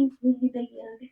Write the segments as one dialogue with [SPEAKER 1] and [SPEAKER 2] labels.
[SPEAKER 1] It's really bad.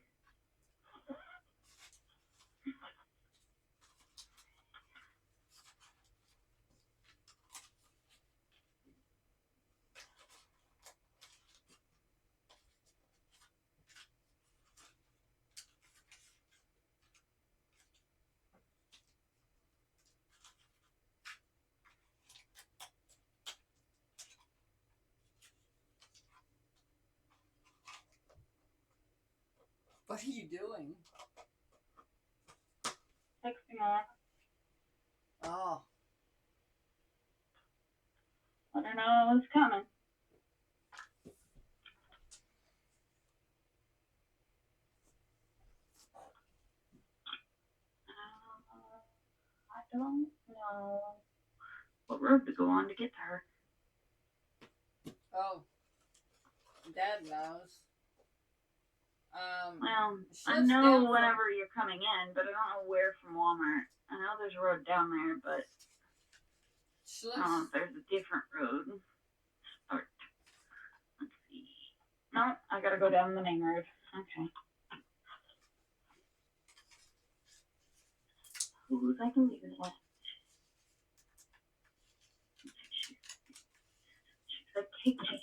[SPEAKER 2] What are you doing?
[SPEAKER 1] Texting her.
[SPEAKER 2] Oh.
[SPEAKER 1] I don't know what's coming. I don't know what road to go on to get to her.
[SPEAKER 2] Oh. Dad knows.
[SPEAKER 1] Well, I know whenever you're coming in, but I don't know where from Walmart. I know there's a road down there, but I don't know if there's a different road. Start. Let's see. No, I gotta go down the main road. Okay. Who's I can leave it left? She's like, hey, hey.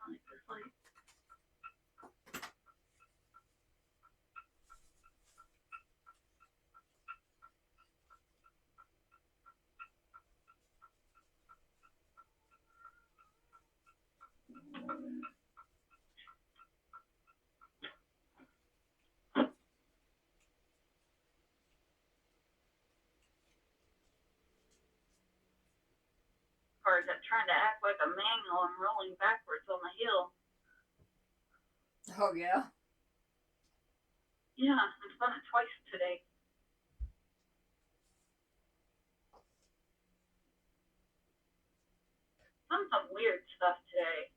[SPEAKER 1] I like this light. Cars that trying to act like a manual and rolling backwards on the hill.
[SPEAKER 2] Oh, yeah?
[SPEAKER 1] Yeah, I've done it twice today. Done some weird stuff today.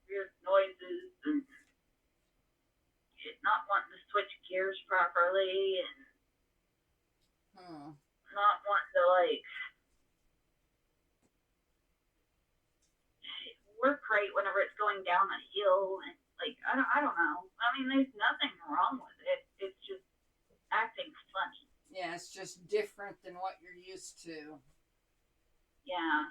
[SPEAKER 1] Weird noises and not wanting to switch gears properly and not wanting to like work right whenever it's going down a hill and like I don't know. I mean, there's nothing wrong with it. It's just acting funny.
[SPEAKER 2] Yeah, it's just different than what you're used to.
[SPEAKER 1] Yeah.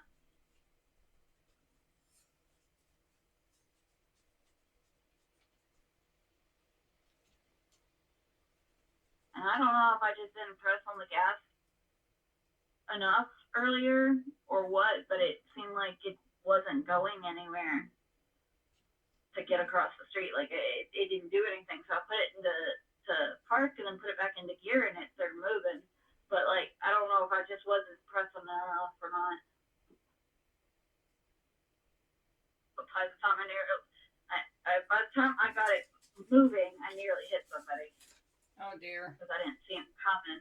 [SPEAKER 1] And I don't know if I just didn't press on the gas enough earlier or what, but it seemed like it wasn't going anywhere to get across the street. Like it didn't do anything. So I put it into park and then put it back into gear and it started moving. But like I don't know if I just wasn't pressing enough or not. But by the time by the time I got it moving, I nearly hit somebody.
[SPEAKER 2] Oh dear.
[SPEAKER 1] Because I didn't see him coming.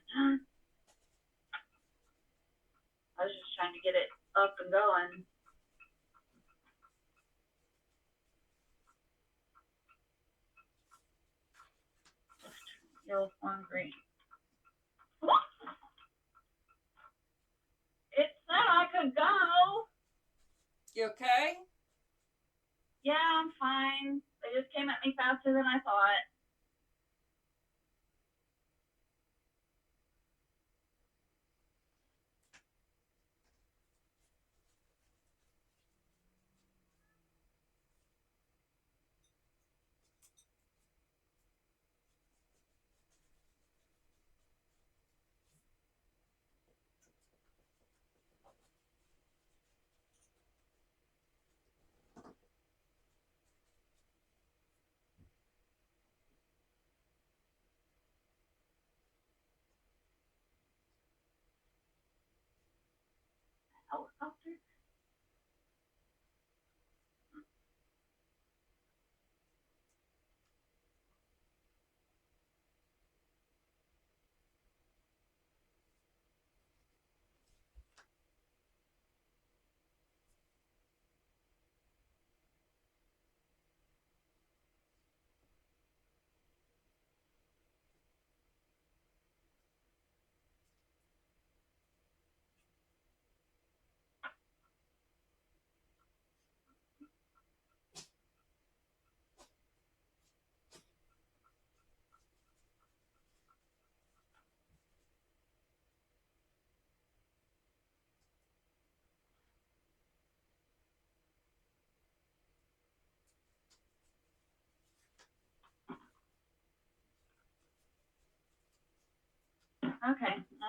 [SPEAKER 1] I was just trying to get it up and going. Yellow, on green. It said I could go.
[SPEAKER 2] You okay?
[SPEAKER 1] Yeah, I'm fine. They just came at me faster than I thought.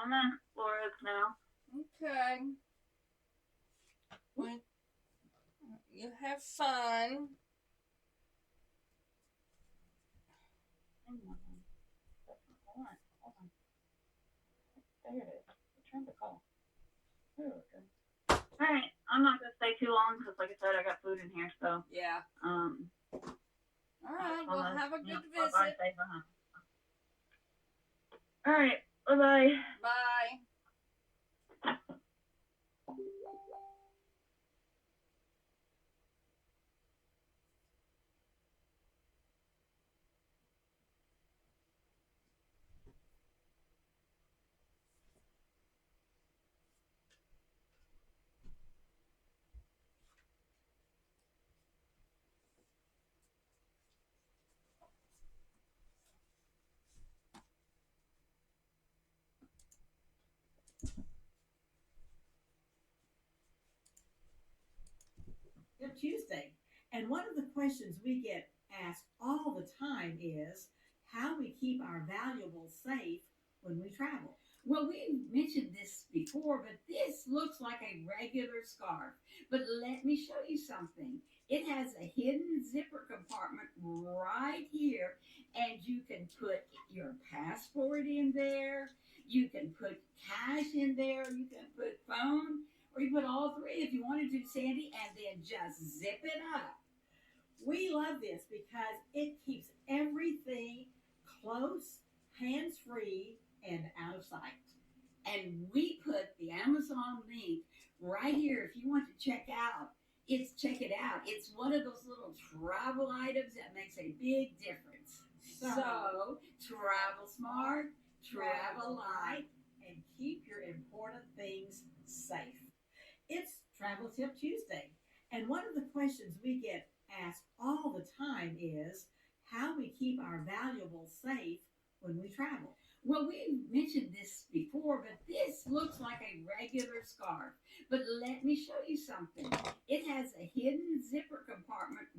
[SPEAKER 1] I'm at Laura's now.
[SPEAKER 2] Okay. Well, you have fun.
[SPEAKER 1] Hang on. Hold on. There it is. Return the call. There we go. All right, I'm not gonna stay too long because, like I said, I got food in here. So
[SPEAKER 2] Yeah. All right. Well, have a good visit.
[SPEAKER 1] All right. Bye-bye.
[SPEAKER 2] Bye.
[SPEAKER 3] Tuesday. And one of the questions we get asked all the time is how we keep our valuables safe when we travel. Well, we mentioned this before, but this looks like a regular scarf. But let me show you something. It has a hidden zipper compartment right here, and you can put your passport in there. You can put cash in there. You can put phone, or you put all three if you wanted to, Sandy, and then just zip it up. We love this because it keeps everything close, hands free, and out of sight. And we put the Amazon link right here if you want to check it out. It's one of those little travel items that makes a big difference. So travel smart, travel light, and keep your important things safe. It's Travel Tip Tuesday. And one of the questions we get asked all the time is how we keep our valuables safe when we travel. Well, we mentioned this before, but this looks like a regular scarf. But let me show you something. It has a hidden zipper compartment.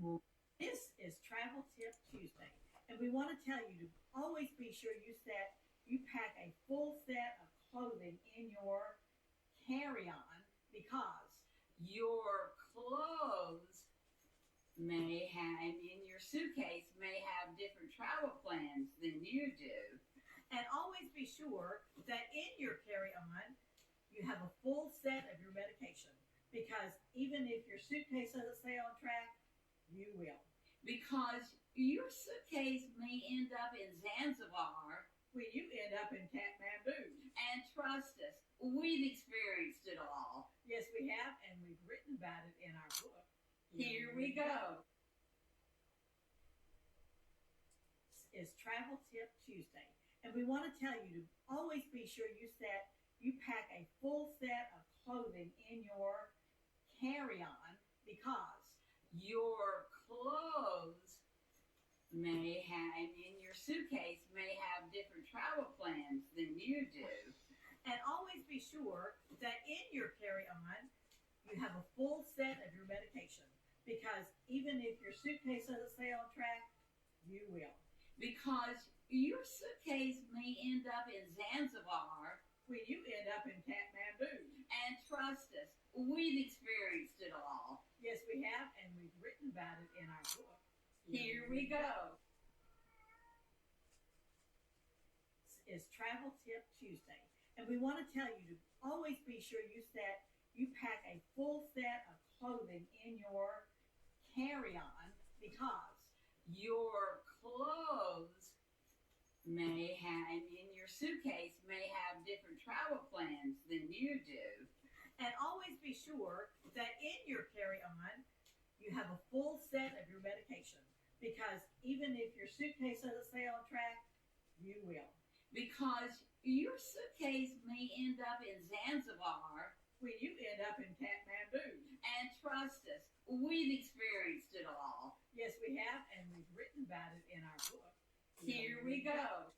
[SPEAKER 3] This is Travel Tip Tuesday. And we want to tell you to always be sure you pack a full set of clothing in your carry-on because your clothes may have in your suitcase may have different travel plans than you do. And always be sure that in your carry-on you have a full set of your medication because even if your suitcase doesn't stay on track, you will. Because your suitcase may end up in Zanzibar when you end up in Kathmandu. And trust us, we've experienced it all. Yes, we have, and we've written about it in our book. Here we go. This is Travel Tip Tuesday. And we want to tell you to always be sure you pack a full set of clothing in your carry-on because your clothes may have in your suitcase may have different travel plans than you do. And always be sure that in your carry-on you have a full set of your medication because even if your suitcase doesn't stay on track, you will. Because your suitcase may end up in Zanzibar when you end up in Kathmandu. And trust us, we've experienced it all. Yes, we have, and we've written about it in our book. Here we go. This is Travel Tip Tuesday. And we want to tell you to always be sure you pack a full set of clothing in your carry-on because your clothes may have in your suitcase may have different travel plans than you do. And always be sure that in your carry-on you have a full set of your medication because even if your suitcase doesn't stay on track, you will. Because your suitcase may end up in Zanzibar when you end up in Kathmandu. And trust us, we've experienced it all. Yes, we have, and we've written about it in our book. Here we go.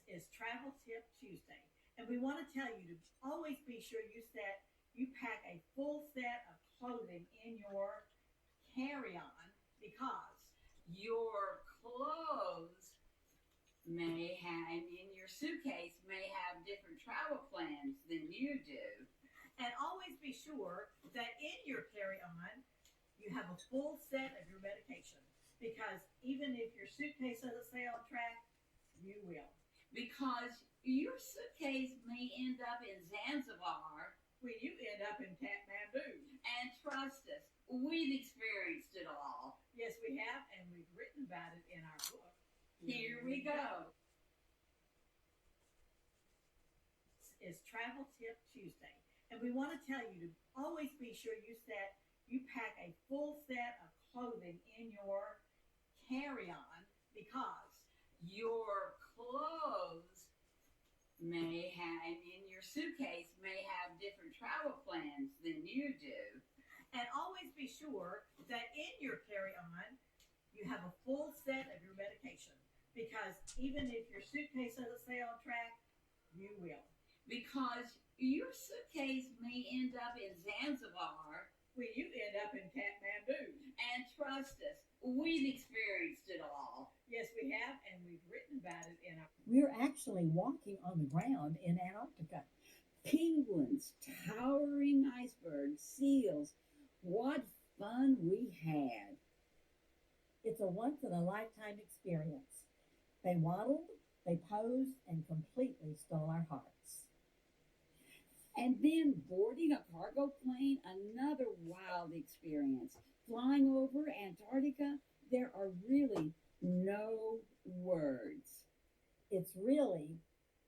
[SPEAKER 3] This is Travel Tip Tuesday. And we want to tell you to always be sure you pack a full set of clothing in your carry-on because your clothes
[SPEAKER 4] may have, and in your suitcase may have different travel plans than you do.
[SPEAKER 3] And always be sure that in your carry-on, you have a full set of your medication. Because even if your suitcase doesn't stay on track, you will.
[SPEAKER 4] Because your suitcase may end up in Zanzibar
[SPEAKER 3] When you end up in Kathmandu.
[SPEAKER 4] and trust us, we've experienced it all.
[SPEAKER 3] Yes, we have, and we've written about it in our book.
[SPEAKER 4] Here we go.
[SPEAKER 3] Is Travel Tip Tuesday. And we want to tell you to always be sure you pack a full set of clothing in your carry-on because
[SPEAKER 4] Your clothes may have, and in your suitcase may have different travel plans than you do.
[SPEAKER 3] and always be sure that in your carry-on you have a full set of your medication because even if your suitcase doesn't stay on track, you will.
[SPEAKER 4] Because your suitcase may end up in Zanzibar
[SPEAKER 3] When you end up in Kathmandu.
[SPEAKER 4] and trust us, we've experienced it all.
[SPEAKER 3] Yes, we have, and we've written about it in our.
[SPEAKER 5] We're actually walking on the ground in Antarctica.
[SPEAKER 6] Penguins, towering icebergs, seals. What fun we had.
[SPEAKER 5] It's a once in a lifetime experience. They waddled, they posed, and completely stole our hearts.
[SPEAKER 6] And then boarding a cargo plane, another wild experience. Flying over Antarctica, there are really no words.
[SPEAKER 5] It's really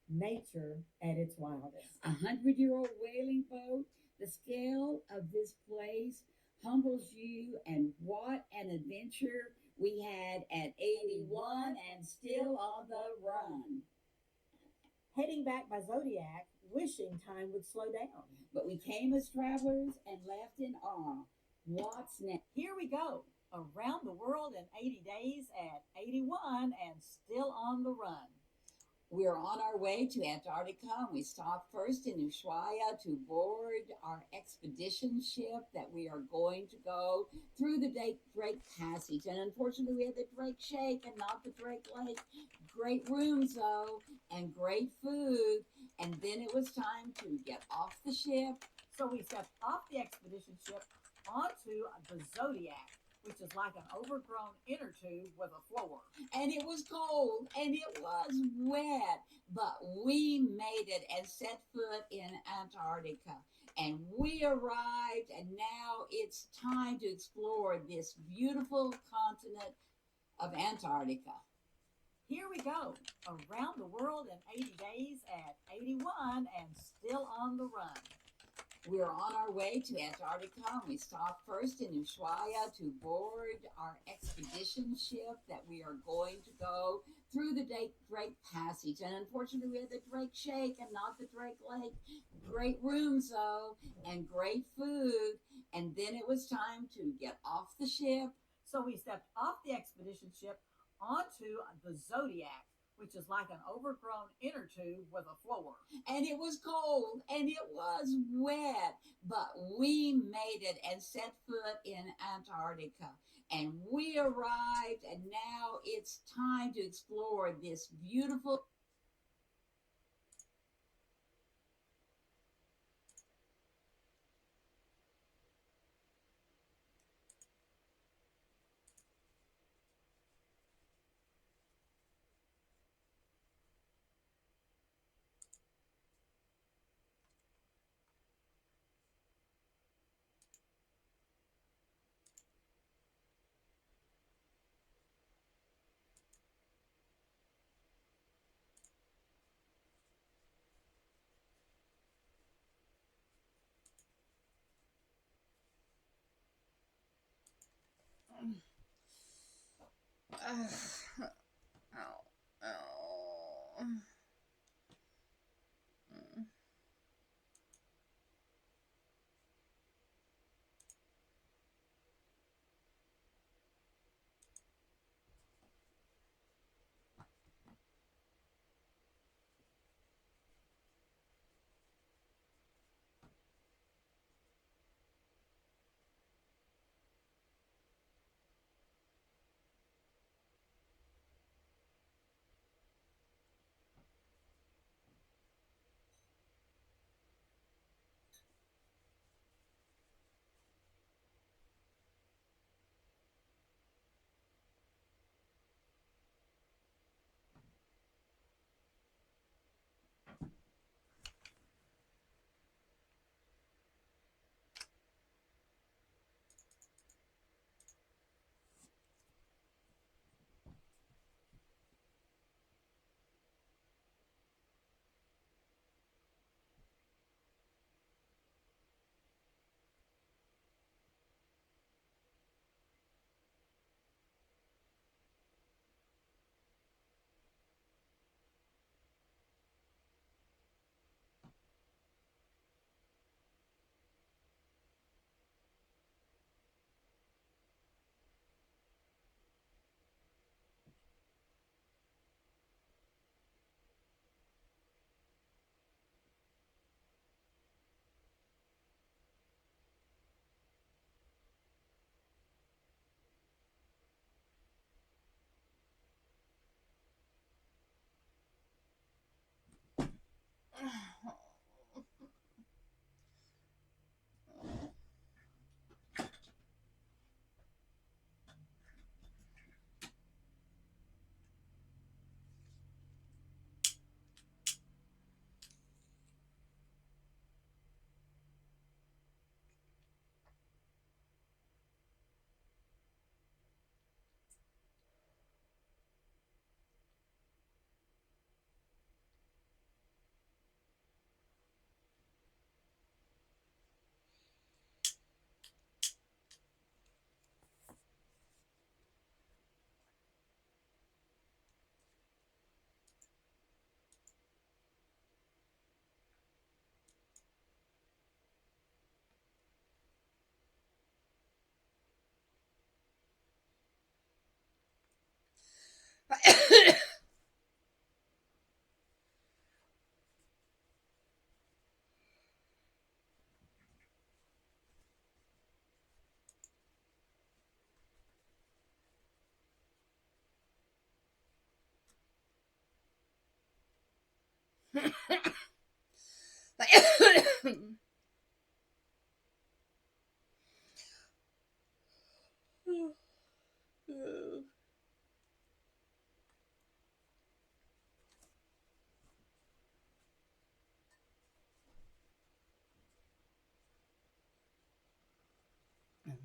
[SPEAKER 5] nature at its wildest.
[SPEAKER 6] 100-year-old whaling boat, the scale of this place humbles you, and what an adventure we had at 81 and still on the run.
[SPEAKER 5] Heading back by Zodiac, wishing time would slow down.
[SPEAKER 6] But we came as travelers and left in awe. What's next?
[SPEAKER 3] Here we go, around the world in 80 days at 81 and still on the run.
[SPEAKER 4] We're on our way to Antarctica, and we stopped first in Ushuaia to board our expedition ship that we are going to go through the Drake Passage. And unfortunately, we had the Drake Shake and not the Drake Lake. Great rooms, though, and great food. And then it was time to get off the ship.
[SPEAKER 3] So we stepped off the expedition ship onto the Zodiac, which is like an overgrown inner tube with a floor.
[SPEAKER 4] And it was cold and it was wet, but we made it and set foot in Antarctica. And we arrived, and now it's time to explore this beautiful continent of Antarctica.
[SPEAKER 3] Here we go, around the world in 80 days at 81 and still on the run.
[SPEAKER 4] We're on our way to Antarctica, and we stopped first in Ushuaia to board our expedition ship that we are going to go through the Drake Passage. And unfortunately, we had the Drake Shake and not the Drake Lake. Great rooms, though, and great food. And then it was time to get off the ship.
[SPEAKER 3] So we stepped off the expedition ship onto the Zodiac, which is like an overgrown inner tube with a floor.
[SPEAKER 4] And it was cold and it was wet, but we made it and set foot in Antarctica. And we arrived, and now it's time to explore this beautiful.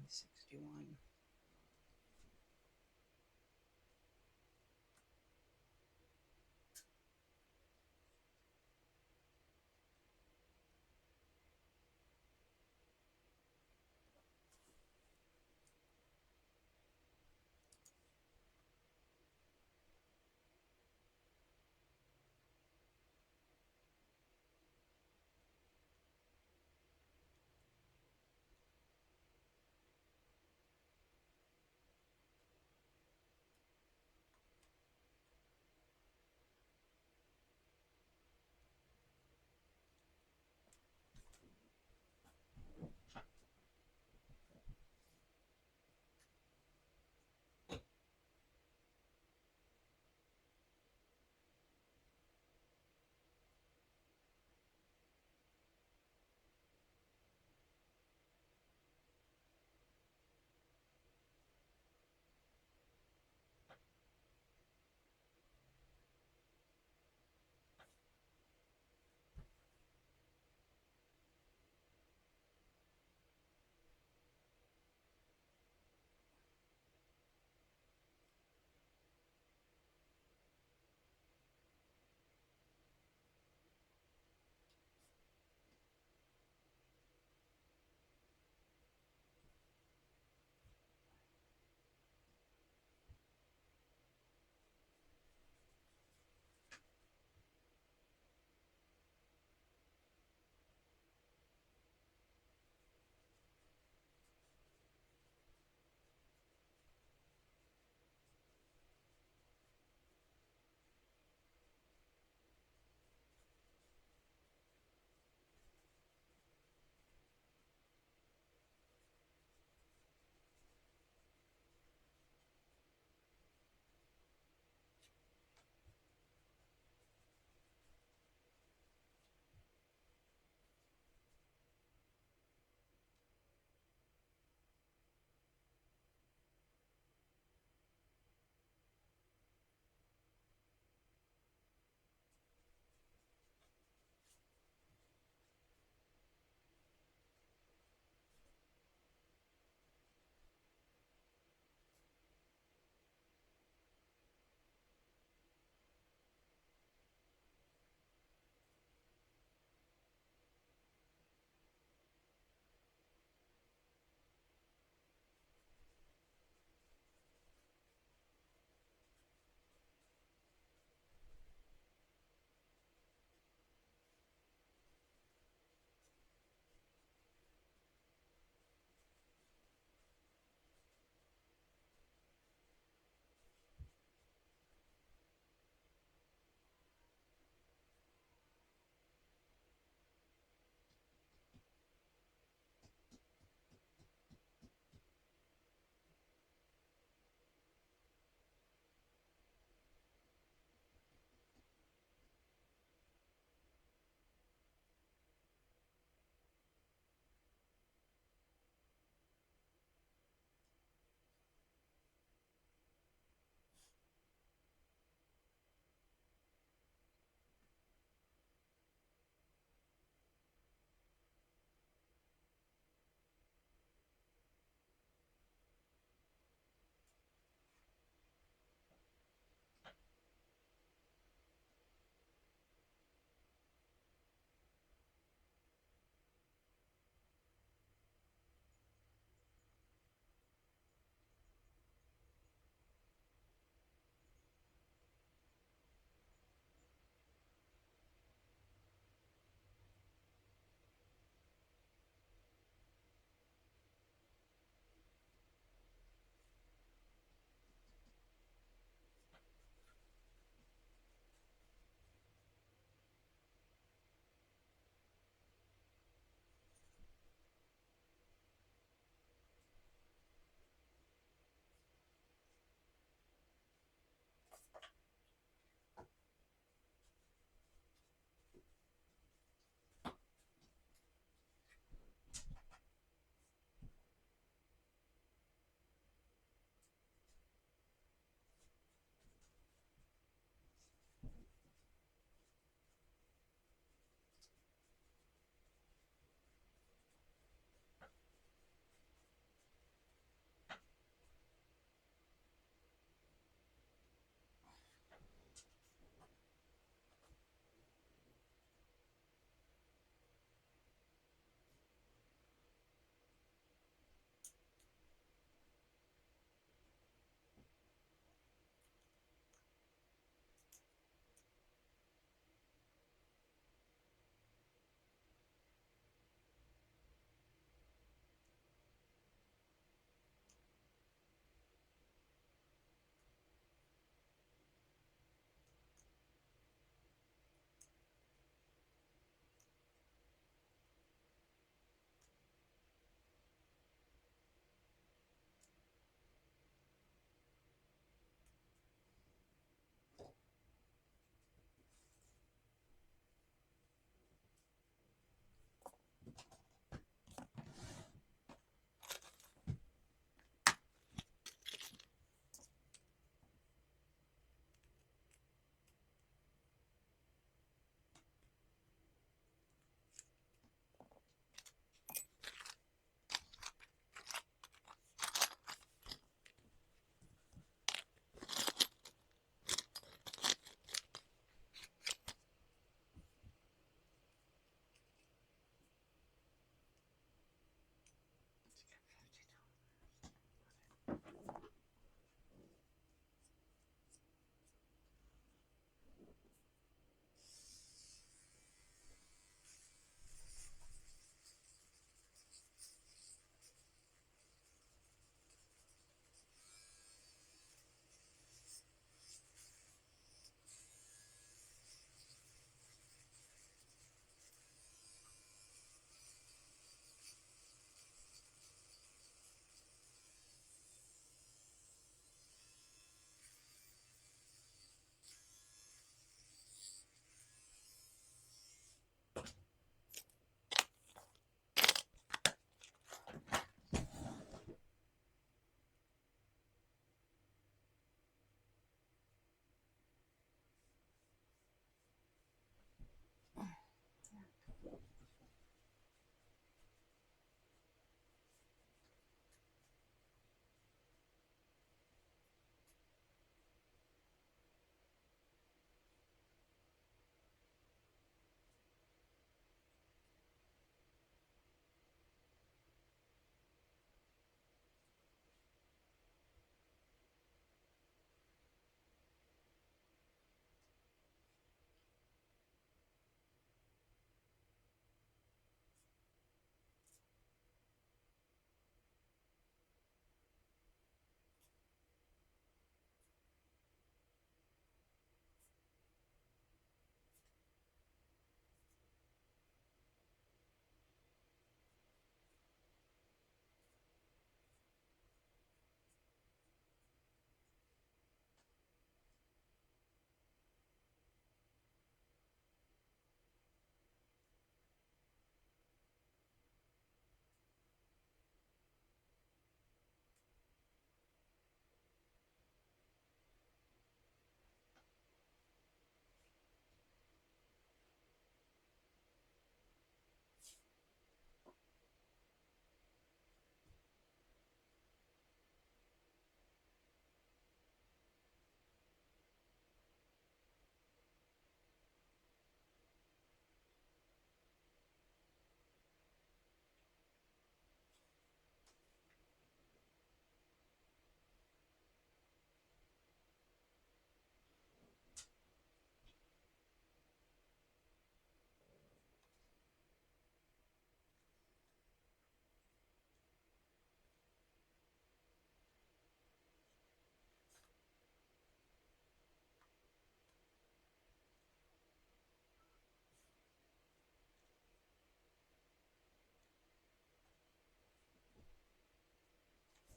[SPEAKER 2] 61.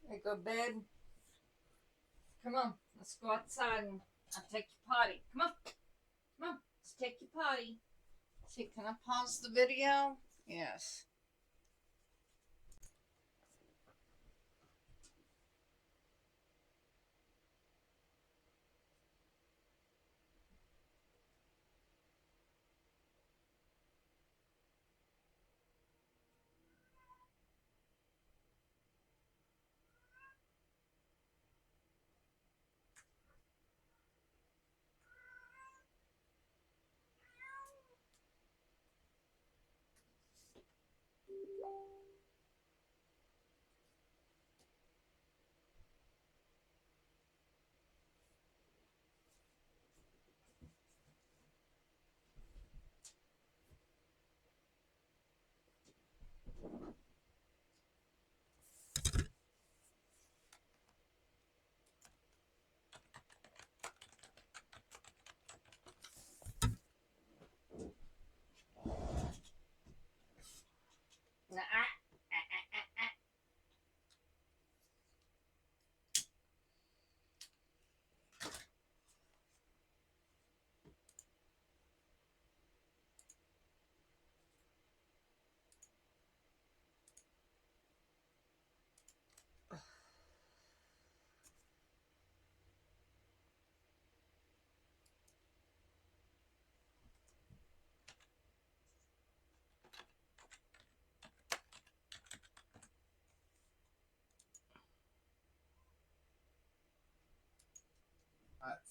[SPEAKER 2] There you go, bed. Come on, let's go outside and I'll take you potty. Come on. Come on, let's take you potty. See, can I pause the video? Yes.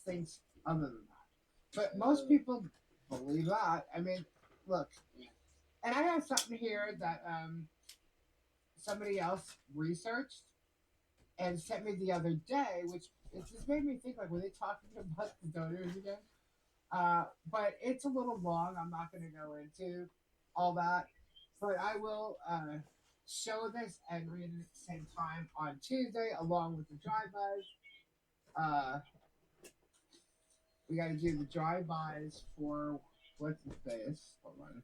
[SPEAKER 7] Things other than that. But most people believe that. I mean, look, and I have something here that somebody else researched and sent me the other day, which it just made me think like, were they talking about the donors again? But it's a little long. I'm not going to go into all that, but I will show this and read it at the same time on Tuesday, along with the drive-bys. We got to do the drive-bys for what's the face? Hold on.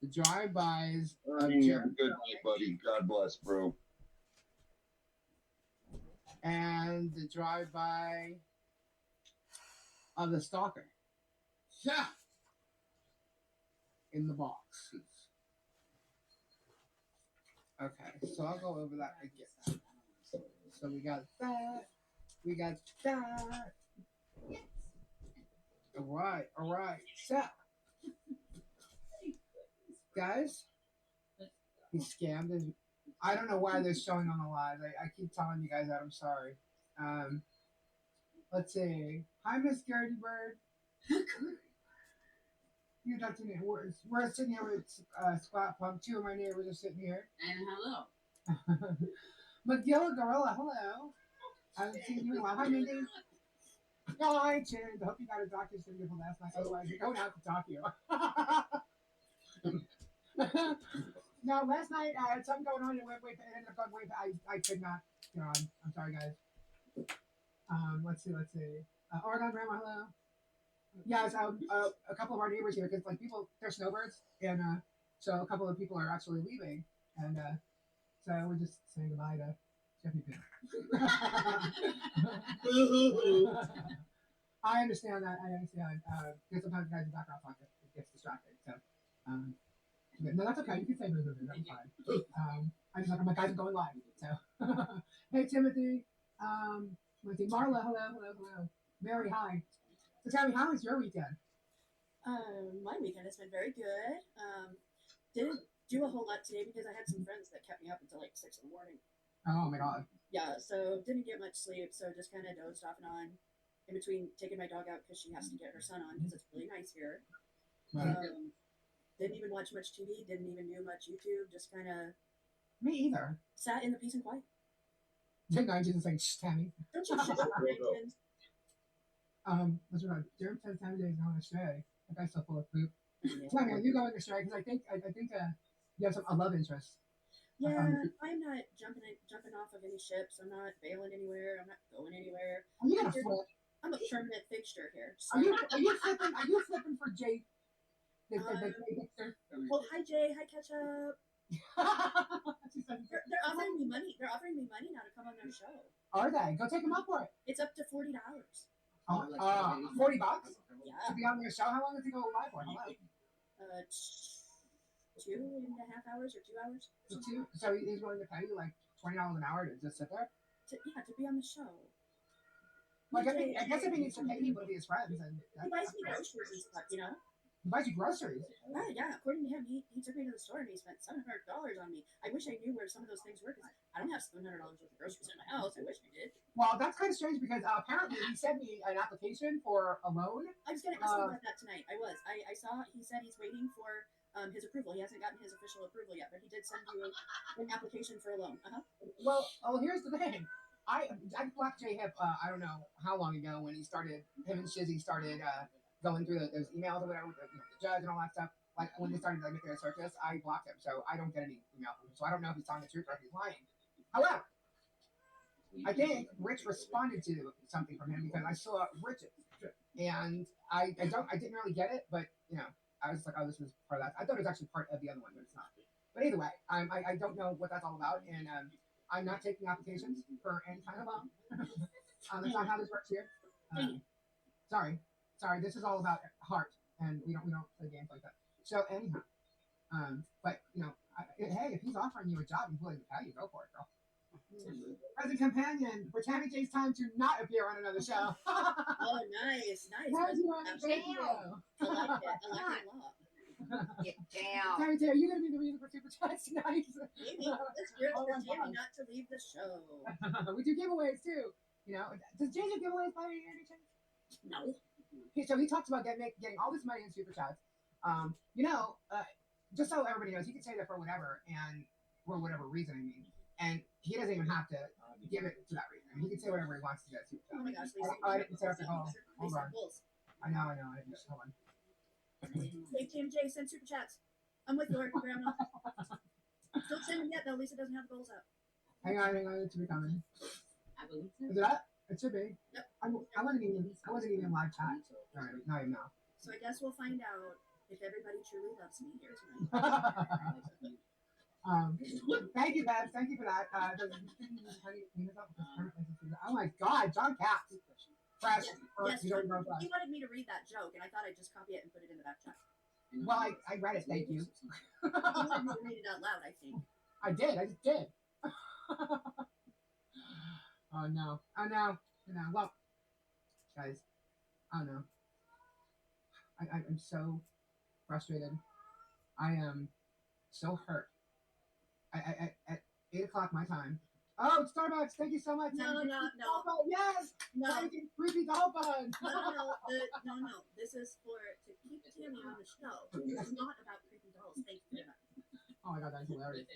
[SPEAKER 7] The drive-bys.
[SPEAKER 8] You have a good night, buddy. God bless, bro.
[SPEAKER 7] And the drive-by of the stalker. Yeah. In the box. Okay, so I'll go over that again. So we got that. We got that. All right. So, guys, he scammed his. I don't know why they're showing on the live. I keep telling you guys that. I'm sorry. Let's see. Hi, Miss Gertie Bird. You're not sitting here. We're sitting here with Squat Pump. Two of my neighbors are sitting here.
[SPEAKER 6] And hello.
[SPEAKER 7] McGill Gorilla, hello. I haven't seen you in a while. Hi, Mindy. Hi, Chin. I hope you got a doctor's certificate from last night. Otherwise, you're going out to talk to you. No, last night I had something going on and it ended up going way back. I could not get on. I'm sorry, guys. Let's see. Oregon Grandma, hello. Yes, a couple of our neighbors here, because like people, they're snowbirds, and so a couple of people are actually leaving, and so we're just saying goodbye to Jeffy Pin. I understand that. Because sometimes guys in the background talk, it gets distracted. So, no, that's okay. You can say boo boo boo. That's fine. I just like, my guys are going live. So, hey Timothy, let's see, Marla, hello. Mary, hi. So tell me, how was your weekend?
[SPEAKER 9] My weekend has been very good. Didn't do a whole lot today because I had some friends that kept me up until like 6 in the morning.
[SPEAKER 7] Oh my god.
[SPEAKER 9] Yeah, so didn't get much sleep. So just kind of dozed off and on in between taking my dog out because she has to get her son on because it's really nice here.
[SPEAKER 7] Right.
[SPEAKER 9] Didn't even watch much TV. Didn't even do much YouTube. Just kind of.
[SPEAKER 7] Me either.
[SPEAKER 9] Sat in the peace and quiet.
[SPEAKER 7] Didn't I just like, shh, Tammy?
[SPEAKER 9] Don't you shut up, Brandon?
[SPEAKER 7] What's right? Jeremy says Tammy is going astray. That guy's so full of poop. Tammy, are you going astray? Because I think you have a love interest.
[SPEAKER 9] Yeah, I'm not jumping off of any ships. I'm not bailing anywhere. I'm not going anywhere.
[SPEAKER 7] Are you gonna flip?
[SPEAKER 9] I'm a permanent fixture here. So.
[SPEAKER 7] Are you flipping for Jake?
[SPEAKER 9] Well, hi Jay. Hi Ketchup.
[SPEAKER 7] She said,
[SPEAKER 9] They're offering me money. They're offering me money now to come on their show.
[SPEAKER 7] are they? Go take them up for it.
[SPEAKER 9] It's up to $40.
[SPEAKER 7] $40
[SPEAKER 9] Yeah.
[SPEAKER 7] to be on their show. How long does it go live for? Hello.
[SPEAKER 9] 2.5 hours or 2 hours.
[SPEAKER 7] So he's willing to pay you like $20 an hour to just sit there.
[SPEAKER 9] To be on the show.
[SPEAKER 7] Like I guess if he needs to pay people to be his friends, and
[SPEAKER 9] he buys me groceries and stuff, you know.
[SPEAKER 7] He buys you groceries.
[SPEAKER 9] Right, yeah. According to him, he took me to the store and he spent $700 on me. I wish I knew where some of those things were because I don't have $700 worth of groceries in my house. I wish I did.
[SPEAKER 7] Well, that's kind of strange because apparently he sent me an application for a loan.
[SPEAKER 9] I was going to ask him about that tonight. I saw he said he's waiting for his approval. He hasn't gotten his official approval yet, but he did send you an application for a loan.
[SPEAKER 7] Well, here's the thing. I blocked J-Hip, I don't know how long ago when him and Shizzy started going through those emails or whatever, the judge and all that stuff. Like when they started like making their searches, I blocked him, so I don't get any email from him. So I don't know if he's telling the truth or if he's lying. However, I think Rich responded to something from him because I saw Rich's, and I didn't really get it, but I was like, oh, this was part of that. I thought it was actually part of the other one, but it's not. But either way, I don't know what that's all about, and I'm not taking applications for any kind of loan. That's not how this works here. Sorry. This is all about heart, and we don't play games like that. So anyhow, but hey, if he's offering you a job and willing to pay you, go for it, girl. As a companion, Britannia J's time to not appear on another show.
[SPEAKER 9] Oh, nice.
[SPEAKER 7] Thank you.
[SPEAKER 9] I like it. I like it a lot.
[SPEAKER 2] Get down.
[SPEAKER 7] Britannia J, are you going to be the reason for Super Chats tonight?
[SPEAKER 9] Maybe. Let's hear it for Tammy not to leave the show.
[SPEAKER 7] We do giveaways too. Does Jay do giveaways by any chance?
[SPEAKER 9] No.
[SPEAKER 7] Okay, so he talks about getting all this money in Super Chats. Just so everybody knows, he can say that for whatever and for whatever reason, and he doesn't even have to give it to that reason. He can say whatever he wants to get Super Chats.
[SPEAKER 9] Oh my gosh, Lisa.
[SPEAKER 7] I didn't set up the call. Hold on. I know. Hold on.
[SPEAKER 9] Hey, Tim J, send Super Chats. I'm with you, Grandma. Don't send them yet, though. Lisa doesn't have the goals up.
[SPEAKER 7] Hang on. It should be coming.
[SPEAKER 4] I believe so.
[SPEAKER 7] Is it up? It should be.
[SPEAKER 9] Yep.
[SPEAKER 7] I wasn't even in live chat. All right, not even now.
[SPEAKER 9] So I guess we'll find out if everybody truly loves me here tonight.
[SPEAKER 7] Thank you, Babs. Thank you for that. Oh my God, John Caps. Fresh.
[SPEAKER 9] Yes, he wanted me to read that joke, and I thought I'd just copy it and put it in the back chat.
[SPEAKER 7] Well, I read it. Thank you.
[SPEAKER 9] He wanted me to read it out loud, I think.
[SPEAKER 7] I did. I just did. Oh no. Well, guys, I don't know. I'm so frustrated. I am so hurt. At 8 o'clock my time. Oh, Starbucks! Thank you so much.
[SPEAKER 9] No.
[SPEAKER 7] Yes.
[SPEAKER 9] No.
[SPEAKER 7] Creepy doll bun.
[SPEAKER 9] No. This is to keep Tammy on the show. It's not about creepy dolls. Thank you very much.
[SPEAKER 7] Oh my God, that's hilarious.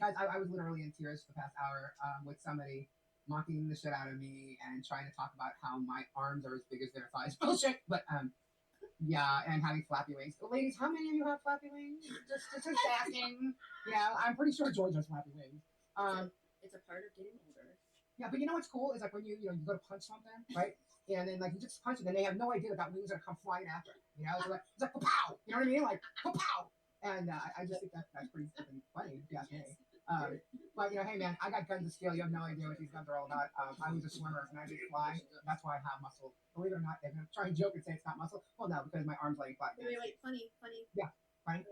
[SPEAKER 7] Guys, I was literally in tears for the past hour with somebody mocking the shit out of me and trying to talk about how my arms are as big as their thighs. Bullshit. But yeah, and having flappy wings. Ladies, how many of you have flappy wings? Just asking. Yeah, I'm pretty sure George has flappy wings.
[SPEAKER 9] It's a part of getting older.
[SPEAKER 7] Yeah, but you know what's cool is like when you go to punch something, right? And then like you just punch it, and they have no idea that wings are gonna come flying after. It's like pow. You know what I mean? Like pow. And I just think that's pretty funny, if you ask me. But hey man, I got guns of steel. You have no idea what these guns are all about. I was a swimmer and I did fly. That's why I have muscle. Believe it or not, they're gonna try and joke and say it's not muscle. Well, no, because my arms laying flat.
[SPEAKER 9] Wait, funny.
[SPEAKER 7] Yeah, funny.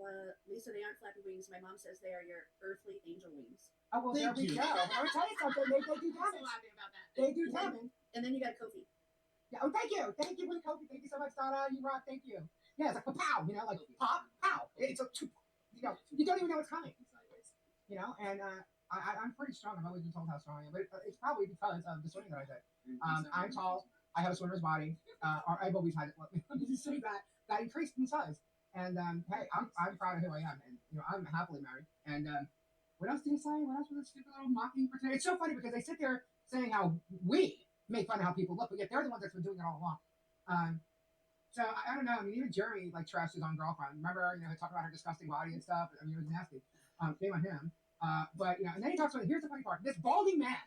[SPEAKER 9] Lisa, they aren't flappy wings. My mom says they are your earthly angel wings.
[SPEAKER 7] Oh well, there we go. Let me tell you something. They do damage. They do damage.
[SPEAKER 9] And then you got Kofi.
[SPEAKER 7] Yeah. Oh, thank you for the Kofi. Thank you so much, Donna. You rock. Thank you. Yeah, it's like pow. Like pop, pow. It's a you don't even know what's coming. And I'm pretty strong. I've always been told how strong I am, but it's probably because of the swimming that I did. I'm tall. I have a swimmer's body. Or I've always had it. Let me just say that increased in size. And hey, I'm proud of who I am, and I'm happily married. And what else did he say? What else was a stupid little mocking pretend? It's so funny because they sit there saying how we make fun of how people look, but yet they're the ones that's been doing it all along. So I don't know. I mean, even Jeremy trashed his own girlfriend. Remember, talking about her disgusting body and stuff. I mean, it was nasty. Shame on him. But and then he talks about, here's the funny part. This balding man,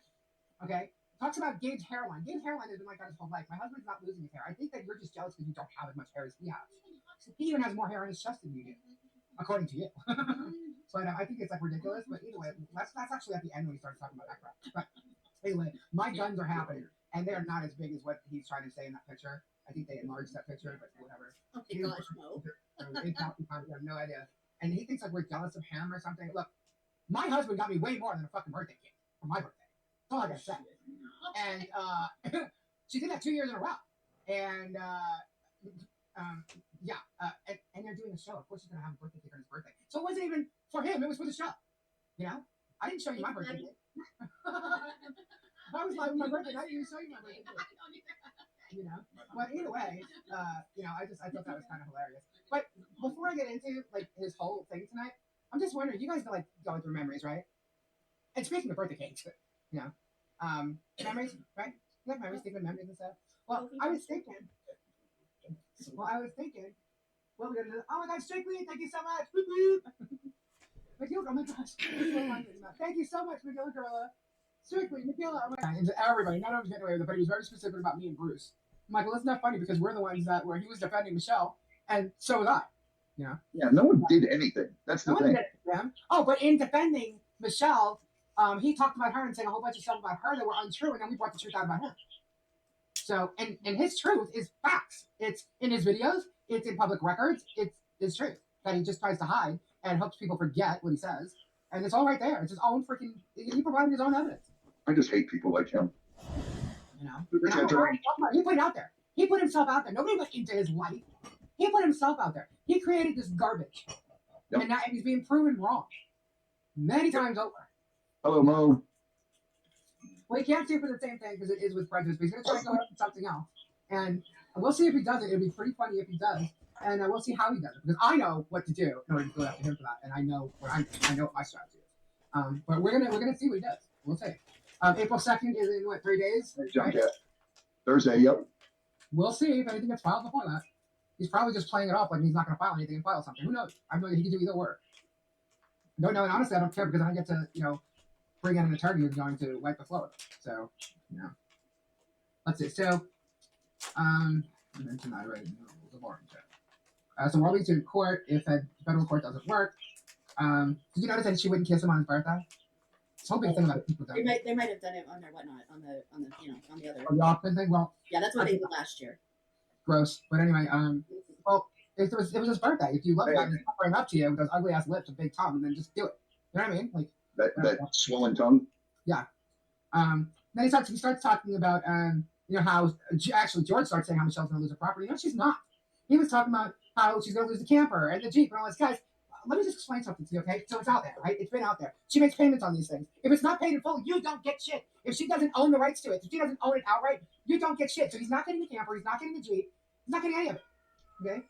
[SPEAKER 7] okay, talks about Gabe's hairline. Gabe's hairline has been like that his whole life. My husband's not losing his hair. I think that you're just jealous because you don't have as much hair as he has. He even has more hair on his chest than you do. according to you. So I think it's like ridiculous, but either way, that's actually at the end when he starts talking about that crap. But anyway, my guns are happening, and they're not as big as what he's trying to say in that picture. I think they enlarged that picture, but whatever.
[SPEAKER 9] Oh my gosh, Mo.
[SPEAKER 7] I have no idea. And he thinks like we're jealous of him or something. Look, my husband got me way more than a fucking birthday cake for my birthday. That's all I gotta say. And she did that 2 years in a row. And and they're doing a show. Of course, she's gonna have a birthday cake on his birthday. So it wasn't even for him; it was for the show. You know, I didn't show you my birthday cake. I was like, my birthday. I didn't even show you my birthday cake. You know, but either way, I thought that was kind of hilarious. But before I get into like his whole thing tonight, I'm just wondering, you guys are like going through memories, right? And speaking of birthday cakes, memories, right? You have memories, thinking of memories and stuff. Well, I was thinking, what we're gonna do? Oh my God, Strictly, thank you so much. McGill, oh my gosh, thank you so much, McGill Gorilla. Strictly, McGill, oh my God, and to everybody, none of us getting away with it, but he was very specific about me and Bruce. I'm like, well, it's not funny because we're the ones that where he was defending Michelle, and so was I. You know?
[SPEAKER 8] Yeah, no one did anything. That's the thing.
[SPEAKER 7] Oh, but in defending Michelle, he talked about her and saying a whole bunch of stuff about her that were untrue, and then we brought the truth out about him. So, and his truth is facts. It's in his videos. It's in public records. It's his truth that he just tries to hide and helps people forget what he says. And it's all right there. It's his own freaking. He provided his own evidence.
[SPEAKER 8] I just hate people like him.
[SPEAKER 7] You know, he put it out there. He put himself out there. Nobody went into his life. He put himself out there. He created this garbage, and now he's being proven wrong many times over.
[SPEAKER 8] Hello, Mo.
[SPEAKER 7] Well, he can't sue for the same thing because it is with prejudice, but he's going to try to go after something else. And we'll see if he does it. It'll be pretty funny if he does. And we'll see how he does it because I know what to do in order to go after him for that, and I know what my strategy is. But we're gonna see what he does. We'll see. April 2nd is in what, 3 days? Right?
[SPEAKER 8] Yeah. Thursday. Yep.
[SPEAKER 7] We'll see if anything gets filed before that. He's probably just playing it off like he's not going to file anything and file something. Who knows? I know he can do either or. Don't know, and honestly, I don't care because I don't get to, bring in an attorney who's going to wipe the floor. So, let's see. So, I mentioned I already know the boring shit. So we're all to court if a federal court doesn't work. Did you notice that she wouldn't kiss him on his birthday? It's a whole big thing about people doing.
[SPEAKER 9] They might have done it on their whatnot on the other.
[SPEAKER 7] On the Austin thing. Well,
[SPEAKER 9] yeah, that's what they did last year.
[SPEAKER 7] Gross. But anyway, well, it was his birthday. If you love that, he's offering up to you with those ugly ass lips and big tongue, and then just do it. You know what I mean? Like
[SPEAKER 8] that swollen tongue.
[SPEAKER 7] Yeah. Then he starts talking about how actually George starts saying how Michelle's gonna lose her property. No, she's not. He was talking about how she's gonna lose the camper and the Jeep and all this. Guys, let me just explain something to you, okay? So it's out there, right? It's been out there. She makes payments on these things. If it's not paid in full, you don't get shit. If she doesn't own the rights to it, if she doesn't own it outright, you don't get shit. So he's not getting the camper, he's not getting the Jeep, he's not getting any of it. Okay?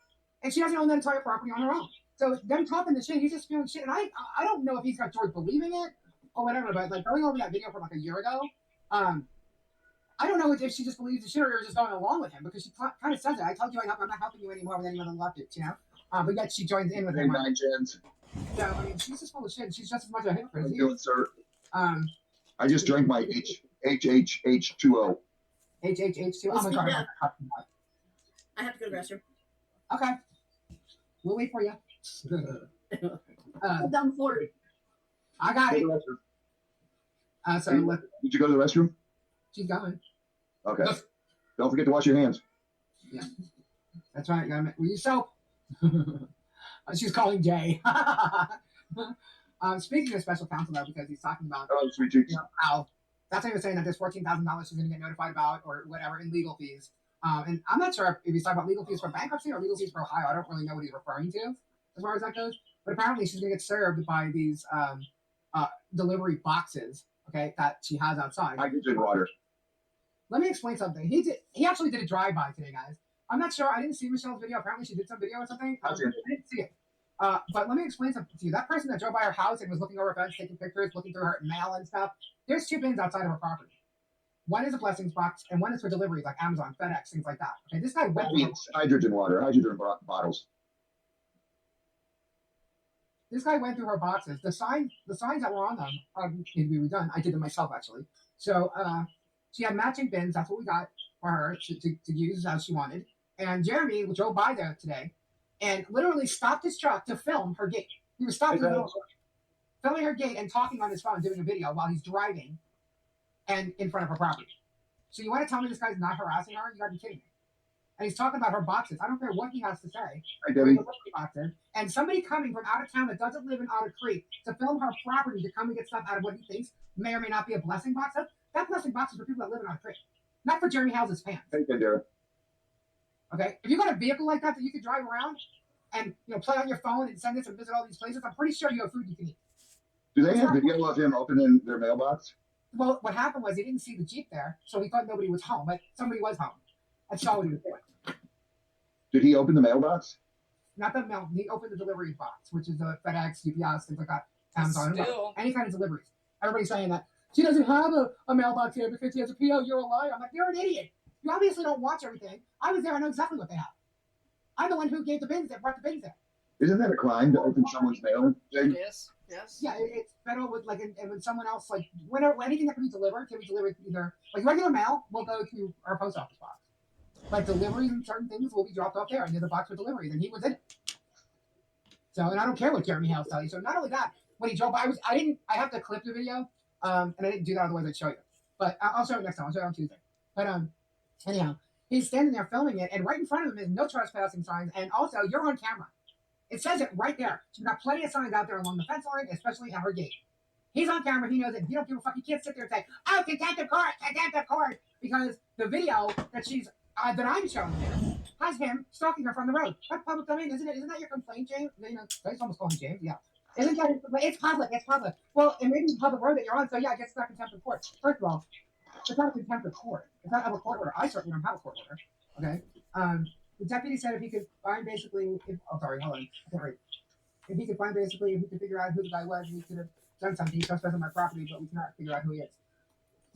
[SPEAKER 7] And she doesn't own that entire property on her own. So them talking the shit, he's just spewing shit. And I don't know if he's got George believing it or whatever, but like going over that video from like a year ago, I don't know if she just believes the shit or just going along with him because she kind of says it. I told you I'm not helping you anymore with any other leftists, but yet she joins in with him. So, I mean, she's just full of shit. She's just as much a hypocrite as he is.
[SPEAKER 8] Sir. I just drank my HHH2O.
[SPEAKER 7] HHH2O? Oh my God.
[SPEAKER 9] Yeah. I have to go to the restroom.
[SPEAKER 7] Okay. We'll wait for you.
[SPEAKER 9] Hold down the floor.
[SPEAKER 7] I got it.
[SPEAKER 8] Did you go to the restroom?
[SPEAKER 7] She's going.
[SPEAKER 8] Okay. Don't forget to wash your hands.
[SPEAKER 7] Yeah. That's right. Will you soap? She's calling Jay. Speaking of special counsel, though, because he's talking about
[SPEAKER 8] sweet cheeks.
[SPEAKER 7] How that's what he was saying that there's $14,000 she's going to get notified about or whatever in legal fees. And I'm not sure if he's talking about legal fees for bankruptcy or legal fees for Ohio. I don't really know what he's referring to as far as that goes. But apparently she's going to get served by these delivery boxes, okay, that she has outside.
[SPEAKER 8] Hydrogen water.
[SPEAKER 7] Let me explain something. He actually did a drive-by today, guys. I'm not sure. I didn't see Michelle's video. Apparently she did some video or something. I didn't see it. But let me explain something to you. That person that drove by her house and was looking over her fence, taking pictures, looking through her mail and stuff, there's 2 bins outside of her property. One is a blessings box, and one is for deliveries like Amazon, FedEx, things like that. Okay, this guy went through
[SPEAKER 8] hydrogen water, hydrogen bottles.
[SPEAKER 7] This guy went through her boxes. The signs that were on them need to be redone. I did them myself, actually. So she had matching bins. That's what we got for her to use as she wanted. And Jeremy drove by there today, and literally stopped his truck to film her gate. He was stopped in the middle of the road, filming her gate and talking on his phone, doing a video while he's driving and in front of her property. So you want to tell me this guy's not harassing her? You gotta be kidding me. And he's talking about her boxes. I don't care what he has to say.
[SPEAKER 8] Hi, Debbie.
[SPEAKER 7] Boxes. And somebody coming from out of town that doesn't live in Otter Creek to film her property to come and get stuff out of what he thinks may or may not be a blessing box. That blessing box is for people that live in Otter Creek, not for Jeremy House's fans.
[SPEAKER 8] Hey, Dara.
[SPEAKER 7] Okay? If you got a vehicle like that you could drive around and play on your phone and send this and visit all these places, I'm pretty sure you have food you can eat.
[SPEAKER 8] Do they have video of him opening their mailbox?
[SPEAKER 7] Well, what happened was he didn't see the Jeep there, so he thought nobody was home, but somebody was home and saw what he was doing.
[SPEAKER 8] Did he open the mailbox?
[SPEAKER 7] Not the mail. He opened the delivery box, which is the FedEx, UPS, things like that, Amazon,
[SPEAKER 2] Still.
[SPEAKER 7] any kind of deliveries. Everybody's saying that she doesn't have a mailbox here because she has a PO. You're a liar. I'm like, you're an idiot. You obviously don't watch everything. I was there. I know exactly what they have. I'm the one who gave the bins there, brought the bins there.
[SPEAKER 8] Isn't that a crime to open someone's mail? Jay?
[SPEAKER 2] Yes. Yes.
[SPEAKER 7] Yeah, it's better with and when someone else whenever anything that can be delivered either like regular mail will go to our post office box. Like deliveries and certain things will be dropped off there, and there's a box with deliveries, and he was in it. So, and I don't care what Jeremy House tells you. So, not only that, when he drove by, I have to clip the video, and I didn't do that otherwise I'd show you. But I'll show it next time. I'll show it on Tuesday. But anyhow, he's standing there filming it, and right in front of him is no trespassing signs, and also you're on camera. It says it right there. So we've got plenty of signs out there along the fence line, especially at her gate. He's on camera. He knows it. He don't give a fuck. He can't sit there and say, "Oh, contempt of court," because the video that that I'm showing you has him stalking her from the road. That's public domain, isn't it? Isn't that your complaint, James? It's almost calling James. Yeah. Isn't that it's public? It's public. Well, it may be public road that you're on, so yeah, I guess it's not contempt of court. First of all, it's not a contempt of court. It's not a court order. I certainly don't have a court order. Okay. The deputy said if he could find if he could find if he could figure out who the guy was, he could have done something. He trespassed on my property, but we cannot figure out who he is.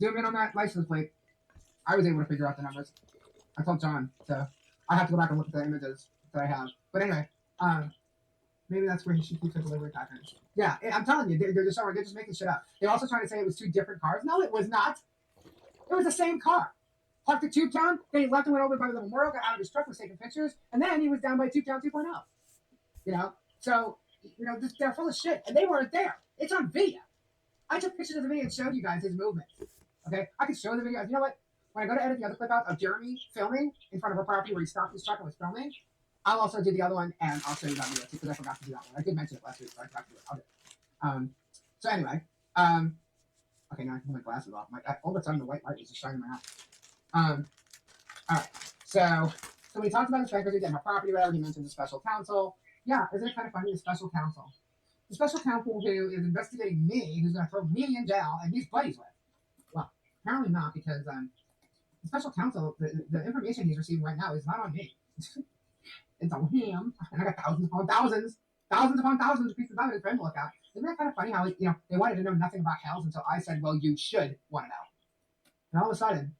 [SPEAKER 7] Zoom in on that license plate. I was able to figure out the numbers. I told John, so I have to go back and look at the images that I have. But anyway, maybe that's where he should keep the delivery package. Yeah, I'm telling you, they're just making shit up. They're also trying to say it was two different cars. No, it was not. It was the same car. Parked at Tube Town, then he left and went over by the memorial, got out of his truck, was taking pictures, and then he was down by Tube Town 2.0. So, they're full of shit, and they weren't there. It's on video. I took pictures of the video and showed you guys his movements. Okay? I could show the video. You know what? When I go to edit the other clip out of Jeremy filming in front of a property where he stopped his truck and was filming, I'll also do the other one, and I'll show you that video too, because I forgot to do that one. I did mention it last week, so I forgot to do it. I'll do it. So anyway, okay, now I can put my glasses off. All of a sudden, the white light is just shining in my eye. All right. So when he talks about his bankruptcy, getting my property, whatever, he mentions the special counsel. Yeah, isn't it kind of funny? The special counsel who is investigating me, who's going to throw me in jail, and he's buddies with. Well, apparently not, because the special counsel, the information he's receiving right now is not on me. It's on him, and I got thousands upon thousands of pieces of evidence for him to look at. Isn't that kind of funny how they wanted to know nothing about Hales until I said, well, you should want to know. And all of a sudden,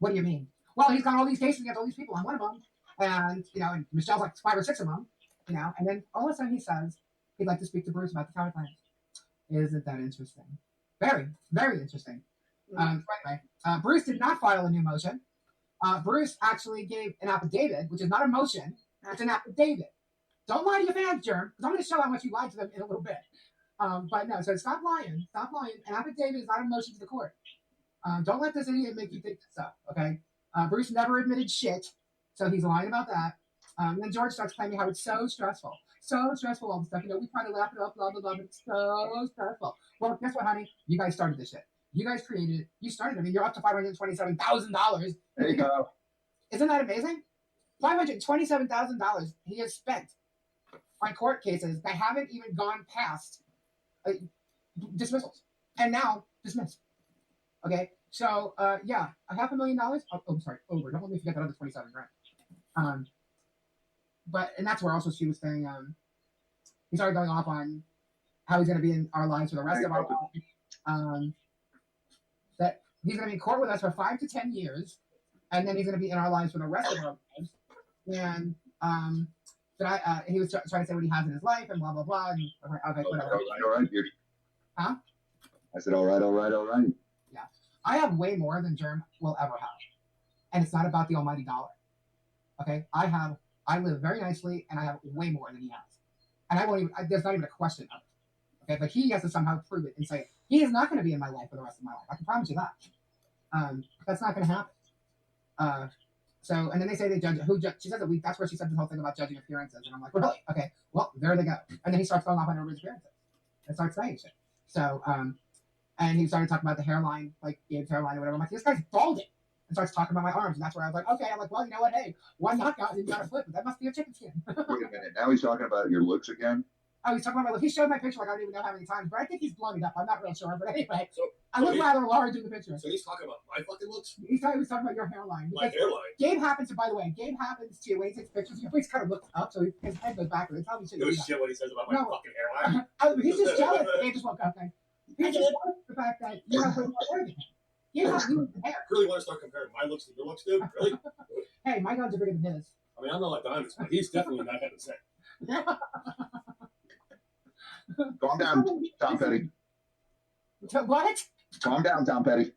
[SPEAKER 7] what do you mean? Well, he's got all these cases against all these people. I'm one of them. And, and Michelle's like 5 or 6 of them, and then all of a sudden he says he'd like to speak to Bruce about the counterclaims. Isn't that interesting? Very, very interesting. Anyway, Bruce did not file a new motion. Bruce actually gave an affidavit, which is not a motion, it's an affidavit. Don't lie to your fans, Germ, because I'm going to show how much you lied to them in a little bit. But no, so stop lying. An affidavit is not a motion to the court. Don't let this idiot make you think this up, okay? Bruce never admitted shit, so he's lying about that. And then George starts claiming how it's so stressful. So stressful, all the stuff. We try to laugh it up, blah, blah, blah, but it's so stressful. Well, guess what, honey? You guys started this shit. You guys created it. You started it. I mean, you're up to $527,000.
[SPEAKER 8] There you go.
[SPEAKER 7] Isn't that amazing? $527,000 he has spent on court cases that haven't even gone past dismissals. And now dismissed. Okay? So, yeah, $500,000. Oh, I'm sorry, over. Don't let me forget that other $27,000. And that's where also she was saying, he started going off on how he's going to be in our lives for the rest of our lives. That he's going to be in court with us for 5 to 10 years, and then he's going to be in our lives for the rest of our lives. And he was trying to say what he has in his life and blah, blah, blah. And okay, whatever.
[SPEAKER 8] All right, dude.
[SPEAKER 7] Huh?
[SPEAKER 8] I said, all right.
[SPEAKER 7] Yeah. I have way more than Germ will ever have. And it's not about the almighty dollar. Okay? I have I live very nicely, and I have way more than he has. And I won't even. There's not even a question of it. Okay, but he has to somehow prove it and say he is not going to be in my life for the rest of my life. I can promise you that. That's not going to happen. So, and then they say they judge who. She said that that's where she said the whole thing about judging appearances, and I'm like, really? Okay, well, there they go. And then he starts going off on everybody's appearances and starts saying shit. So, and he started talking about the hairline, like Gabe's hairline or whatever. I'm like, this guy's balding. And starts talking about my arms, and that's where I was like, okay. I'm like, well, you know what? Hey, one knockout and you got a flip, but that must be a chicken skin.
[SPEAKER 8] Wait a minute. Now he's talking about your looks again.
[SPEAKER 7] Oh, he's talking about my look. He showed my picture like I don't even know how many times, but I think he's blown it up. I'm not real sure, but anyway, I look rather large in the picture.
[SPEAKER 10] So he's talking about my fucking looks?
[SPEAKER 7] He was talking about your hairline.
[SPEAKER 10] My hairline?
[SPEAKER 7] Gabe happens to, by the way, when he takes pictures, he always kind of looks up, so his head goes backwards. Tell me shit.
[SPEAKER 10] No shit what he says about my fucking hairline.
[SPEAKER 7] He's just jealous. Gabe just woke up. He's just jealous of the fact that you have way more hair than him. You have hair.
[SPEAKER 10] Really want to start comparing my looks to your looks, dude? Really?
[SPEAKER 7] Hey, my guns are bigger than his.
[SPEAKER 10] I mean, I'm not like diamonds, but he's definitely not heaven sent.
[SPEAKER 8] Calm down, Tom Petty.
[SPEAKER 7] What?
[SPEAKER 8] Calm down, Tom Petty.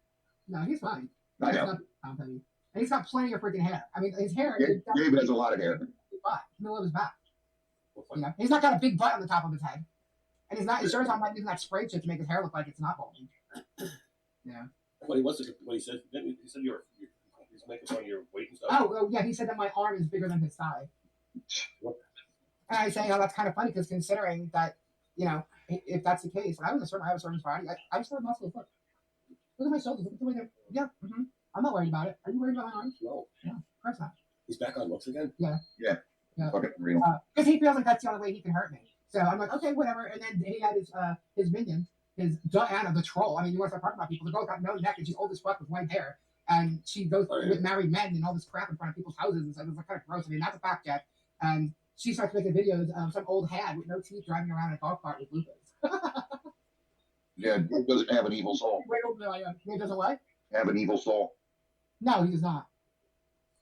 [SPEAKER 7] No, he's fine.
[SPEAKER 8] I know.
[SPEAKER 7] Tom Petty. And he's got plenty of freaking hair. I mean, his hair.
[SPEAKER 8] Gabe has a lot of hair.
[SPEAKER 7] Middle of his back. You know, he's not got a big butt on the top of his head, and he's not. His shirt's on like using that spray shit to make his hair look like it's not balding. Yeah.
[SPEAKER 10] What he said. He said he's making fun of your weight and stuff.
[SPEAKER 7] Oh yeah, he said that my arm is bigger than his thigh.
[SPEAKER 10] What?
[SPEAKER 7] And I say, oh, that's kind of funny because considering that, you know, if that's the case, I have a certain body. I still have muscle foot. Look at my shoulders. Look at the way they're. Yeah. Mm-hmm. I'm not worried about it. Are you worried about my arms?
[SPEAKER 10] No.
[SPEAKER 7] Yeah. Of course not.
[SPEAKER 10] He's back on looks again.
[SPEAKER 7] Yeah.
[SPEAKER 8] Yeah. Fucking real.
[SPEAKER 7] Because he feels like that's the only way he can hurt me. So I'm like, okay, whatever. And then he had his minion, his Diana the troll. I mean, you want to start talking about people? The girl's got no neck and she's old as fuck with white hair, and she goes with married men and all this crap in front of people's houses and stuff. It's like kind of gross. I mean, that's a fact check. And she starts making videos of some old hag with no teeth driving around in a golf cart with lupus.
[SPEAKER 8] Yeah, Gabe doesn't have an evil soul.
[SPEAKER 7] He doesn't what?
[SPEAKER 8] Have an evil soul.
[SPEAKER 7] No, he does not.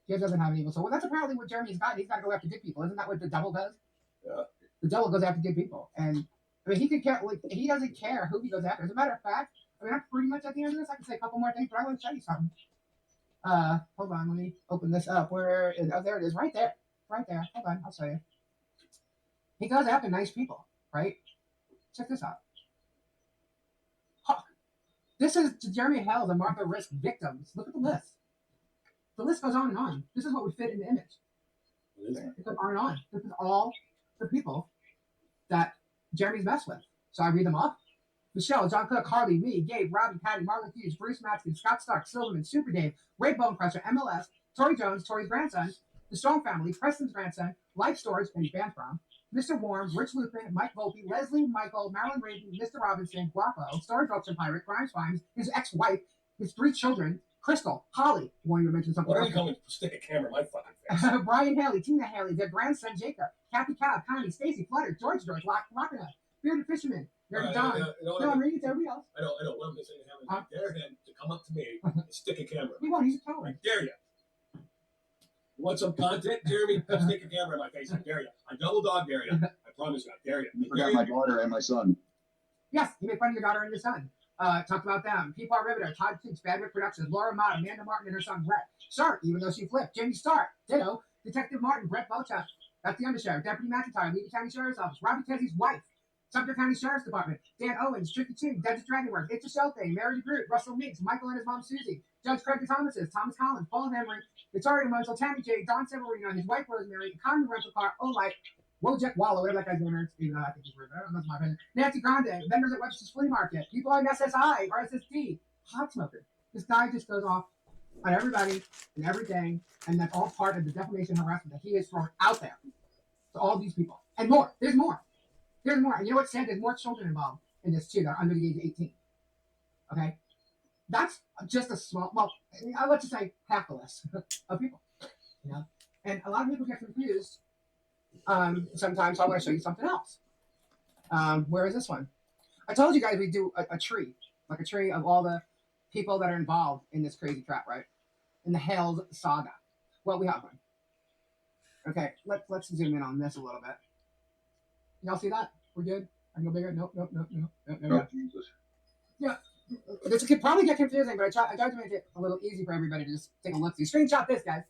[SPEAKER 7] He doesn't have an evil soul. Well, that's apparently what Jeremy's got. He's got to go after good people. Isn't that what the devil does?
[SPEAKER 10] Yeah.
[SPEAKER 7] The devil goes after good people. And, I mean, he could care. Like, he doesn't care who he goes after. As a matter of fact, I mean, I'm pretty much at the end of this. I can say a couple more things, but I want to show you something. Hold on. Let me open this up. Where is, oh, there it is. Right there. Right there. Hold on. I'll show you. He goes after nice people, right? Check this out. Huh. This is Jeremy Hell's and Martha Risk victims. Look at the list. The list goes on and on. This is what would fit in the image. It goes on and on. This is all the people that Jeremy's messed with. So I read them off. Michelle, John Cook, Harley, me, Gabe, Robbie, Patty, Marlon Hughes, Bruce Matson, Scott Stark, Silverman, Super Dave, Ray Bonecrusher, MLS, Tori Jones, Tori's grandson, the Strong family, Preston's grandson, Life Storage, and he's banned from, Mr. Warm, Rich Lupin, Mike Volpe, Leslie, Michael, Marilyn Raven, Mr. Robinson, Guapo, Storage Auction Pirate, Crime Spines, his ex-wife, his 3 children, Crystal, Holly, wanted to mention something.
[SPEAKER 10] Why are you coming to stick a camera in my fucking face?
[SPEAKER 7] Brian Haley, Tina Haley, their grandson Jacob, Kathy Cobb, Connie, Stacy, Flutter, George, Rockina, Bearded Fisherman, Mary Don. No, I'm reading it to everybody else.
[SPEAKER 10] I know. What I'm going to say to him is I dare him to come up to me and stick a camera.
[SPEAKER 7] He won't. He's a troll.
[SPEAKER 10] I dare you. You want some content, Jeremy? Stick a camera in my face. I dare you. I double dog dare you. I promise you. I dare you.
[SPEAKER 8] You forgot my daughter and my son.
[SPEAKER 7] Yes, you made fun of your daughter and your son. Talked about them. People are Riveter, Todd Toots, Badwick Productions, Laura Mott, Amanda Martin, and her son Brett. Sharp, even though she flipped. Jamie Stark, ditto. Detective Martin, Brett Belchuk. That's the undersheriff. Deputy McIntyre, Levy County Sheriff's Office. Robbie Kesley's wife. Sumter County Sheriff's Department. Dan Owens, Tricky Ching, Desert Dragonworks, It's a Shell Thing, Mary Groot, Russell Meeks, Michael and his mom Susie, Judge Craig Thomases, Thomas Collins, Paul Henry, Victoria Mosel, Tammy J, Don Severino, his wife Rosemary, Connie Rental Car, Olight, Wojek Wallow, whatever that guy's name is, even though I think he's weird, that's my opinion. Nancy Grande, vendors at Webster's Flea Market, people on SSI, RSSD, hot smoker. This guy just goes off on everybody and everything, and that's all part of the defamation and harassment that he is throwing out there to all these people. And more. There's more. There's more. And you know what's sad? There's more children involved in this too that are under the age of 18. Okay? That's just a small, well, let's just say half the list of people. You know? And a lot of people get confused. Sometimes so I want to show you something else. Where is this one? I told you guys we do a tree, like a tree of all the people that are involved in this crazy crap, right? In the Hales saga. Well, we have one. Okay, let's zoom in on this a little bit. Y'all see that? We're good? I can go bigger? Nope.
[SPEAKER 8] Oh, Jesus.
[SPEAKER 7] Yeah. This could probably get confusing, but I tried to make it a little easy for everybody to just take a look. See, screenshot this, guys.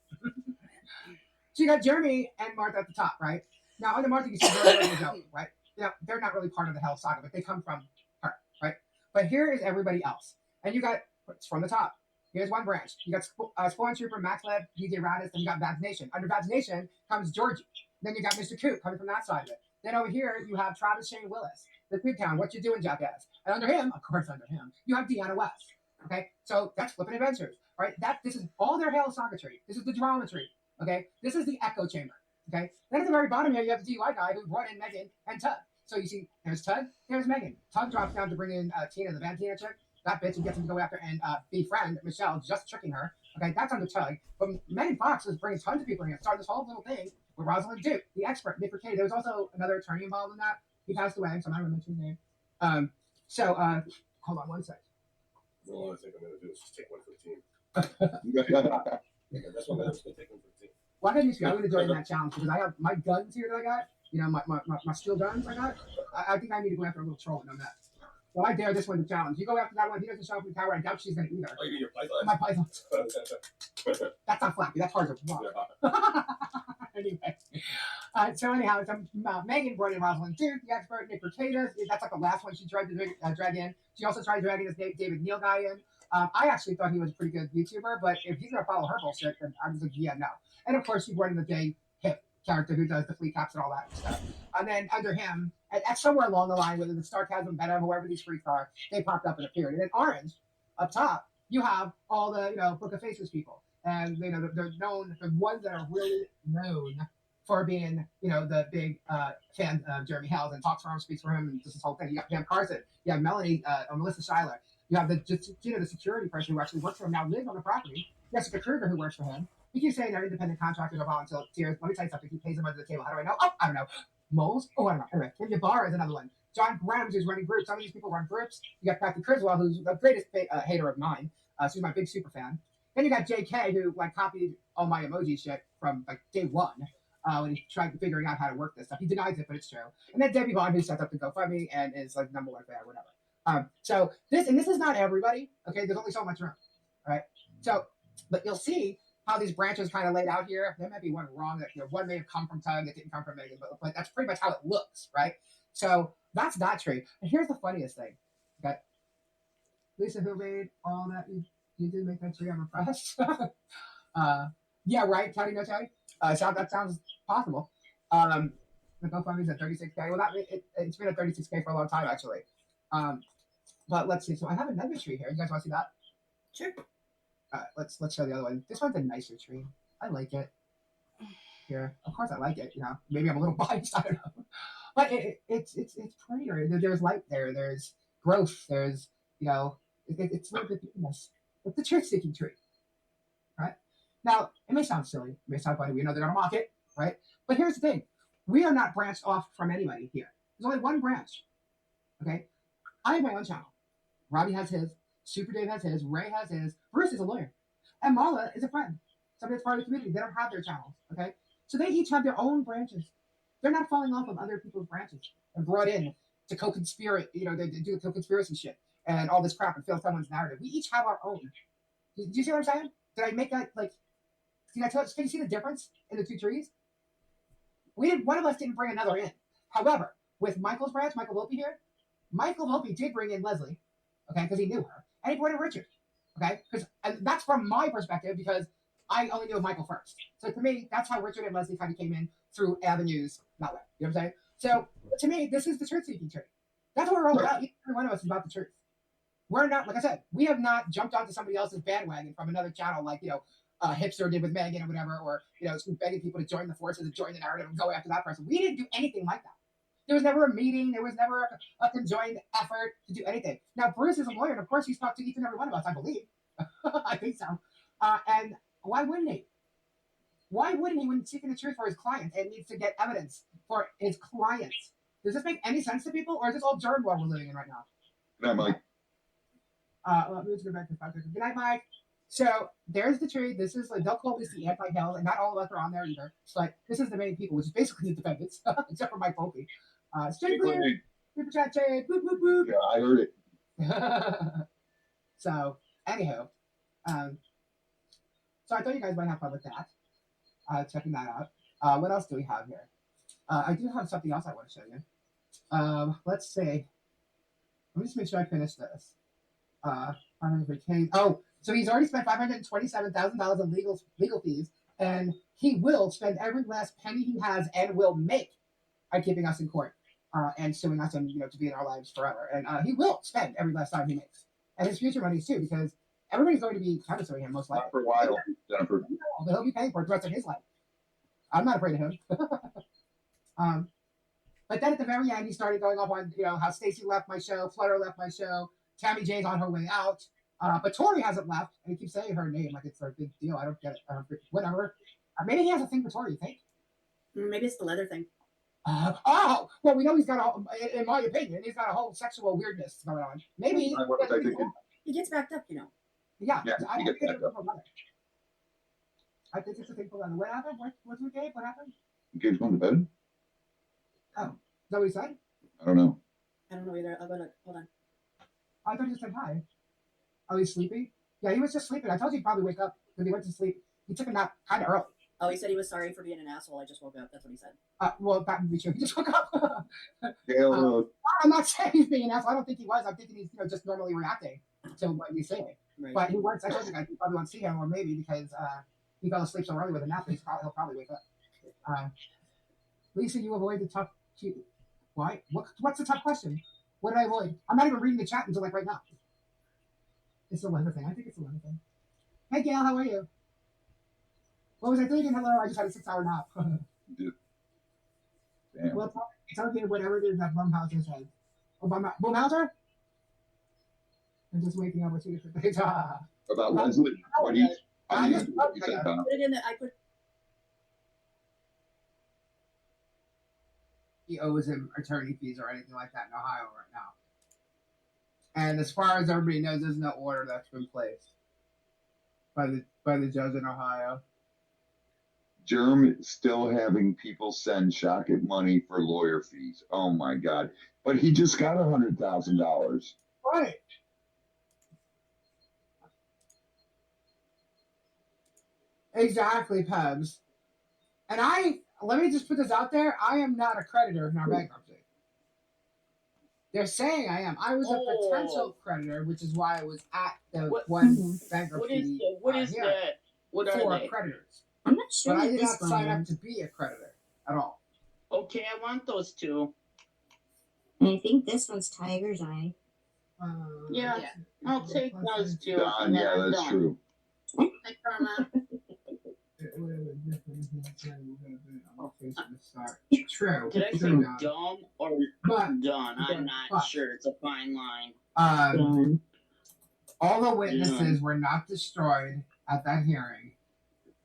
[SPEAKER 7] So you got Jeremy and Martha at the top, right? Now under Martha, you see Jeremy and Joey, right? You know, they're not really part of the Hell Saga, but they come from her, right? But here is everybody else, and you got it's from the top. Here's one branch. You got Spawn Trooper, Max Lab, DJ Radis, then you got Vabs Nation. Under Vabs Nation comes Georgie. Then you got Mr. Coot coming from that side of it. Then over here you have Travis Shane Willis, the Town. What you doing, jackass? And under him, of course, under him, you have Deanna West. Okay, so that's Flippin' Adventures, right? This is all their Hail Saga tree. This is the drama tree. Okay, this is the Echo Chamber. Okay, then at the very bottom here you have the DUI guy who brought in Megan and Tug. So you see, there's Tug, there's Megan. Tug drops down to bring in Tina, the Van Tina chick. That bitch, and gets him to go after and befriend Michelle, just tricking her. Okay, that's under Tug. But Megan Fox is bringing tons of people in here. Started this whole little thing with Rosalind Duke, the expert, Nick Katie. There was also another attorney involved in that. He passed away, so I'm not going to mention his name. Hold on one sec.
[SPEAKER 10] All I think I'm going to do is just take one for the team. Yeah, that's what I'm just going to take one for the team.
[SPEAKER 7] Why don't you see? I'm going to join that challenge because I have my guns here that I got. You know, my steel guns I got. I think I need to go after a little troll on that. So I dare this one to challenge. You go after that one. He doesn't show up in the tower. I doubt she's going to either.
[SPEAKER 10] Oh, you mean your python?
[SPEAKER 7] My pythons. That's not flappy. That's hard to block. Anyway. So anyhow, it's Megan brought in Rosalind Duke, the expert, Nick Mercatus. That's like the last one she tried to drag in. She also tried dragging this David Neal guy in. I actually thought he was a pretty good YouTuber, but if he's going to follow her bullshit, then I was like, yeah, no. And of course, she brought in the gay hip character who does the flea caps and all that stuff. And then under him, at somewhere along the line, whether the Sarcasm, Venom, whoever these freaks are, they popped up and appeared. And then orange, up top, you have all the, Book of Faces people. And, they're known, the ones that are really known for being, the big fan of Jeremy Hells and talks for him, speaks for him, and just this whole thing. You got Pam Carson, you have Melanie, Melissa Schuyler, you have the security person who actually works for him now, lives on the property. Jessica Kruger, who works for him. He keeps saying they're independent contractors or volunteers. Let me tell you something. He pays them under the table. How do I know? Oh, I don't know. Moles? Oh, I don't know. Anyway, Kim Jabbar is another one. John Grams, who's running groups. Some of these people run groups. You got Kathy Criswell, who's the greatest hater of mine. She's my big super fan. Then you got JK, who copied all my emoji shit from day one when he tried figuring out how to work this stuff. He denies it, but it's true. And then Debbie Vaughn, who sets up the GoFundMe and is number one fan, whatever. So this is not everybody. Okay, there's only so much room. All right. So, but you'll see how these branches kind of laid out here. There might be one wrong. That one may have come from Tug, that didn't come from Megan, but that's pretty much how it looks, right? So that's that tree. And here's the funniest thing. Okay, Lisa, who made all that? You did make that tree. I'm impressed. Yeah, right. Tony, no Tony. That sounds possible. The GoFundMe's at 36K. Well, it's been at 36K for a long time actually. But let's see. So I have another tree here. You guys want to see that?
[SPEAKER 9] Sure.
[SPEAKER 7] Let's show the other one. This one's a nicer tree. I like it. Here, of course, I like it. Maybe I'm a little biased. I don't know, but it's prettier. There's light there. There's growth. There's it's a little bit goodness. It's the truth-seeking tree, right? Now it may sound silly. It may sound funny. We know they're gonna mock it, right? But here's the thing: we are not branched off from anybody here. There's only one branch. Okay, I have my own channel. Robbie has his. Super Dave has his, Ray has his, Bruce is a lawyer, and Mala is a friend. Somebody that's part of the community. They don't have their channels, okay? So they each have their own branches. They're not falling off of other people's branches and brought in to co-conspire, they do the co-conspiracy shit and all this crap and fill someone's narrative. We each have our own. Do you see what I'm saying? Did I make that, can you see the difference in the two trees? One of us didn't bring another in. However, with Michael's branch, Michael Volpe here, Michael Volpe did bring in Leslie, okay, because he knew her. And he brought in Richard, okay? And that's from my perspective because I only knew Michael first. So to me, that's how Richard and Leslie kind of came in through avenues that way. You know what I'm saying? So to me, this is the truth-seeking tree. That's what we're all about. Each one of us is about the truth. We're not, like I said, we have not jumped onto somebody else's bandwagon from another channel like, Hipster did with Megan or whatever, or, begging people to join the forces and join the narrative and go after that person. We didn't do anything like that. There was never a meeting. There was never a conjoined effort to do anything. Now, Bruce is a lawyer, and of course, he's talked to each and every one of us, I believe. I think so. And why wouldn't he? Why wouldn't he when seeking the truth for his client and needs to get evidence for his clients? Does this make any sense to people, or is this all germ world we're living in right now?
[SPEAKER 8] Good night, Mike.
[SPEAKER 7] Let's go back to the podcast. Good night, Mike. So there's the tree. This is they'll call this the anti-hell, and not all of us are on there either. But this is the main people, which is basically the defendants, except for Mike Volpe. Super chat, Jay. Boop, boop, boop.
[SPEAKER 8] Yeah, I heard it.
[SPEAKER 7] So, anywho, so I thought you guys might have fun with that. checking that out. What else do we have here? I do have something else I want to show you. Let's see. Let me just make sure I finish this. 500K. Oh, so he's already spent $527,000 in legal fees, and he will spend every last penny he has and will make by keeping us in court and suing us and to be in our lives forever. And he will spend every last dime he makes, and his future monies too, because everybody's going to be counter suing him most likely.
[SPEAKER 8] Not for a while, Jennifer.
[SPEAKER 7] But he'll be paying for it the rest of his life. I'm not afraid of him. But then at the very end, he started going off on how Stacy left my show, Flutter left my show, Tammy J's on her way out, but Tori hasn't left, and he keeps saying her name like it's a big deal. I don't get it. Whatever. Maybe he has a thing for Tori. You think?
[SPEAKER 9] Maybe it's the leather thing.
[SPEAKER 7] Well, we know he's got in my opinion, he's got a whole sexual weirdness going on. Maybe
[SPEAKER 9] He gets backed up,
[SPEAKER 7] Yeah,
[SPEAKER 8] Yeah,
[SPEAKER 7] I
[SPEAKER 8] he
[SPEAKER 7] think
[SPEAKER 8] gets
[SPEAKER 7] it's
[SPEAKER 8] backed up.
[SPEAKER 7] I think it's a thing for leather. What happened? What's with Gabe? What happened?
[SPEAKER 8] Gabe's going to bed?
[SPEAKER 7] Oh, is that what he said?
[SPEAKER 8] I don't know.
[SPEAKER 9] I don't know either. I'll go look. Hold on.
[SPEAKER 7] I thought you said hi. Oh, he's sleeping? Yeah, he was just sleeping. I told you he'd probably wake up because he went to sleep. He took a nap kind of early.
[SPEAKER 9] Oh, he said he was sorry for being an asshole. I just woke up. That's what he said.
[SPEAKER 7] Well, that would be true. He just woke up.
[SPEAKER 8] Gail,
[SPEAKER 7] I'm not saying he's being an asshole. I don't think he was. I'm thinking he's just normally reacting to what he's saying.
[SPEAKER 9] Right.
[SPEAKER 7] But he wants. I told you guys he probably won't see him, or maybe because he fell asleep so early with a nap. He'll probably wake up. Lisa, you avoid the tough. Why? What's the tough question? What did I avoid? I'm not even reading the chat until right now. It's the weather thing. I think it's the weather thing. Hey, Gail, how are you? What was I thinking? Hello, I just had a 6-hour nap.
[SPEAKER 8] damn.
[SPEAKER 7] Well, it's okay, whatever it is that Blumhauser said. Blumhauser? I'm just waking up with 2 different things.
[SPEAKER 8] About Leslie? What do you said, Tom?
[SPEAKER 9] Put it in the. I put.
[SPEAKER 7] He owes him attorney fees or anything like that in Ohio right now. And as far as everybody knows, there's no order that's been placed by the judge in Ohio.
[SPEAKER 8] Germ is still having people send Shockett money for lawyer fees. Oh my God. But he just got $100,000.
[SPEAKER 7] Right. Exactly, Pebs. And let me just put this out there. I am not a creditor in our bankruptcy. They're saying I am. I was a potential creditor, which is why I was at the one bankruptcy.
[SPEAKER 11] What is that? What are
[SPEAKER 7] for
[SPEAKER 11] they?
[SPEAKER 7] creditors.
[SPEAKER 12] I'm not sure.
[SPEAKER 7] But I
[SPEAKER 12] what
[SPEAKER 7] did
[SPEAKER 12] this
[SPEAKER 7] not sign
[SPEAKER 12] one
[SPEAKER 7] up
[SPEAKER 12] is.
[SPEAKER 7] to be a creditor at all.
[SPEAKER 11] Okay, I want those two.
[SPEAKER 12] And I think this one's Tiger's Eye.
[SPEAKER 11] Yeah, I'll take those two.
[SPEAKER 8] Don,
[SPEAKER 11] and then
[SPEAKER 8] yeah,
[SPEAKER 11] I'm
[SPEAKER 8] that's
[SPEAKER 11] done.
[SPEAKER 8] true.
[SPEAKER 9] Like Karma.
[SPEAKER 7] True.
[SPEAKER 11] Did I say
[SPEAKER 7] True, Don.
[SPEAKER 11] dumb or
[SPEAKER 7] But-
[SPEAKER 11] done? I'm not
[SPEAKER 7] but-
[SPEAKER 11] sure. It's a fine line.
[SPEAKER 12] Done.
[SPEAKER 7] All the witnesses were not destroyed at that hearing,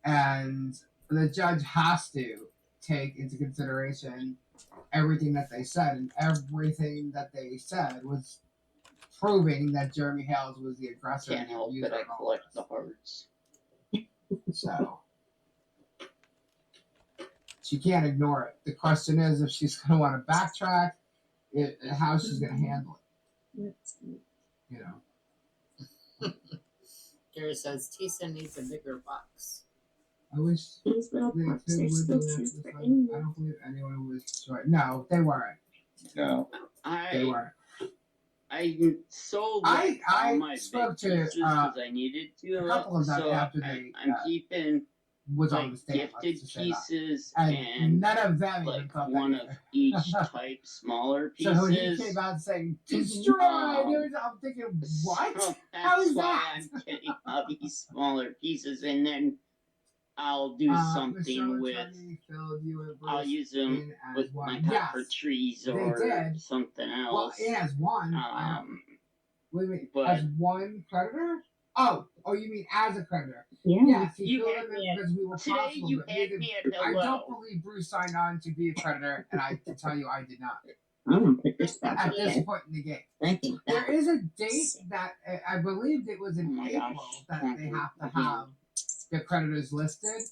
[SPEAKER 7] and the judge has to take into consideration everything that they said, and everything that they said was proving that Jeremy Hales was the aggressor.
[SPEAKER 11] Can't
[SPEAKER 7] and the
[SPEAKER 11] help
[SPEAKER 7] abuser
[SPEAKER 11] it. I
[SPEAKER 7] in all
[SPEAKER 11] collect
[SPEAKER 7] this.
[SPEAKER 11] the hearts.
[SPEAKER 7] So she can't ignore it. The question is if she's going to want to backtrack, how she's going to handle it. You know.
[SPEAKER 2] Gary says Tisa needs a bigger box.
[SPEAKER 7] I wish
[SPEAKER 12] These little
[SPEAKER 7] they
[SPEAKER 12] parts
[SPEAKER 7] could
[SPEAKER 12] are
[SPEAKER 7] would
[SPEAKER 12] still
[SPEAKER 7] be
[SPEAKER 12] transfer
[SPEAKER 7] left. I
[SPEAKER 12] in.
[SPEAKER 7] don't believe anyone was destroyed. No, they weren't.
[SPEAKER 8] No.
[SPEAKER 7] They weren't.
[SPEAKER 11] I sold
[SPEAKER 7] I
[SPEAKER 11] all my
[SPEAKER 7] spoke
[SPEAKER 11] big
[SPEAKER 7] to,
[SPEAKER 11] pieces because I needed to.
[SPEAKER 7] a couple of them
[SPEAKER 11] so
[SPEAKER 7] after they,
[SPEAKER 11] I'm keeping
[SPEAKER 7] was on
[SPEAKER 11] like
[SPEAKER 7] the stand.
[SPEAKER 11] gifted
[SPEAKER 7] Let's just say that.
[SPEAKER 11] pieces
[SPEAKER 7] And
[SPEAKER 11] and
[SPEAKER 7] none of them even
[SPEAKER 11] like
[SPEAKER 7] thought
[SPEAKER 11] one
[SPEAKER 7] that
[SPEAKER 11] of
[SPEAKER 7] either.
[SPEAKER 11] each type, smaller
[SPEAKER 7] So when he
[SPEAKER 11] pieces.
[SPEAKER 7] came out saying destroyed, I'm thinking, what?
[SPEAKER 11] So
[SPEAKER 7] How
[SPEAKER 11] that's
[SPEAKER 7] is
[SPEAKER 11] why
[SPEAKER 7] that?
[SPEAKER 11] I'm getting all these smaller pieces, and then I'll do something with. I'll use them with my copper trees or
[SPEAKER 7] did.
[SPEAKER 11] something
[SPEAKER 7] Well,
[SPEAKER 11] else.
[SPEAKER 7] it has one. Wait,
[SPEAKER 11] but-
[SPEAKER 7] as one creditor? Oh, you mean as a creditor?
[SPEAKER 12] Yeah.
[SPEAKER 7] Yes, he
[SPEAKER 11] You
[SPEAKER 7] filled
[SPEAKER 11] had
[SPEAKER 7] them
[SPEAKER 11] me
[SPEAKER 7] in because we were
[SPEAKER 11] Today
[SPEAKER 7] possible.
[SPEAKER 11] you
[SPEAKER 7] but
[SPEAKER 11] had
[SPEAKER 7] neither-
[SPEAKER 11] me at
[SPEAKER 7] I don't
[SPEAKER 11] hello.
[SPEAKER 7] believe Bruce signed on to be a creditor, and I can tell you I did not.
[SPEAKER 12] I'm gonna put this back
[SPEAKER 7] At this
[SPEAKER 12] in.
[SPEAKER 7] point in the game.
[SPEAKER 12] I think
[SPEAKER 7] There
[SPEAKER 12] that.
[SPEAKER 7] is a date that I believe it was in
[SPEAKER 11] Oh my
[SPEAKER 7] April
[SPEAKER 11] gosh.
[SPEAKER 7] that they have to
[SPEAKER 11] Again.
[SPEAKER 7] have the creditors listed.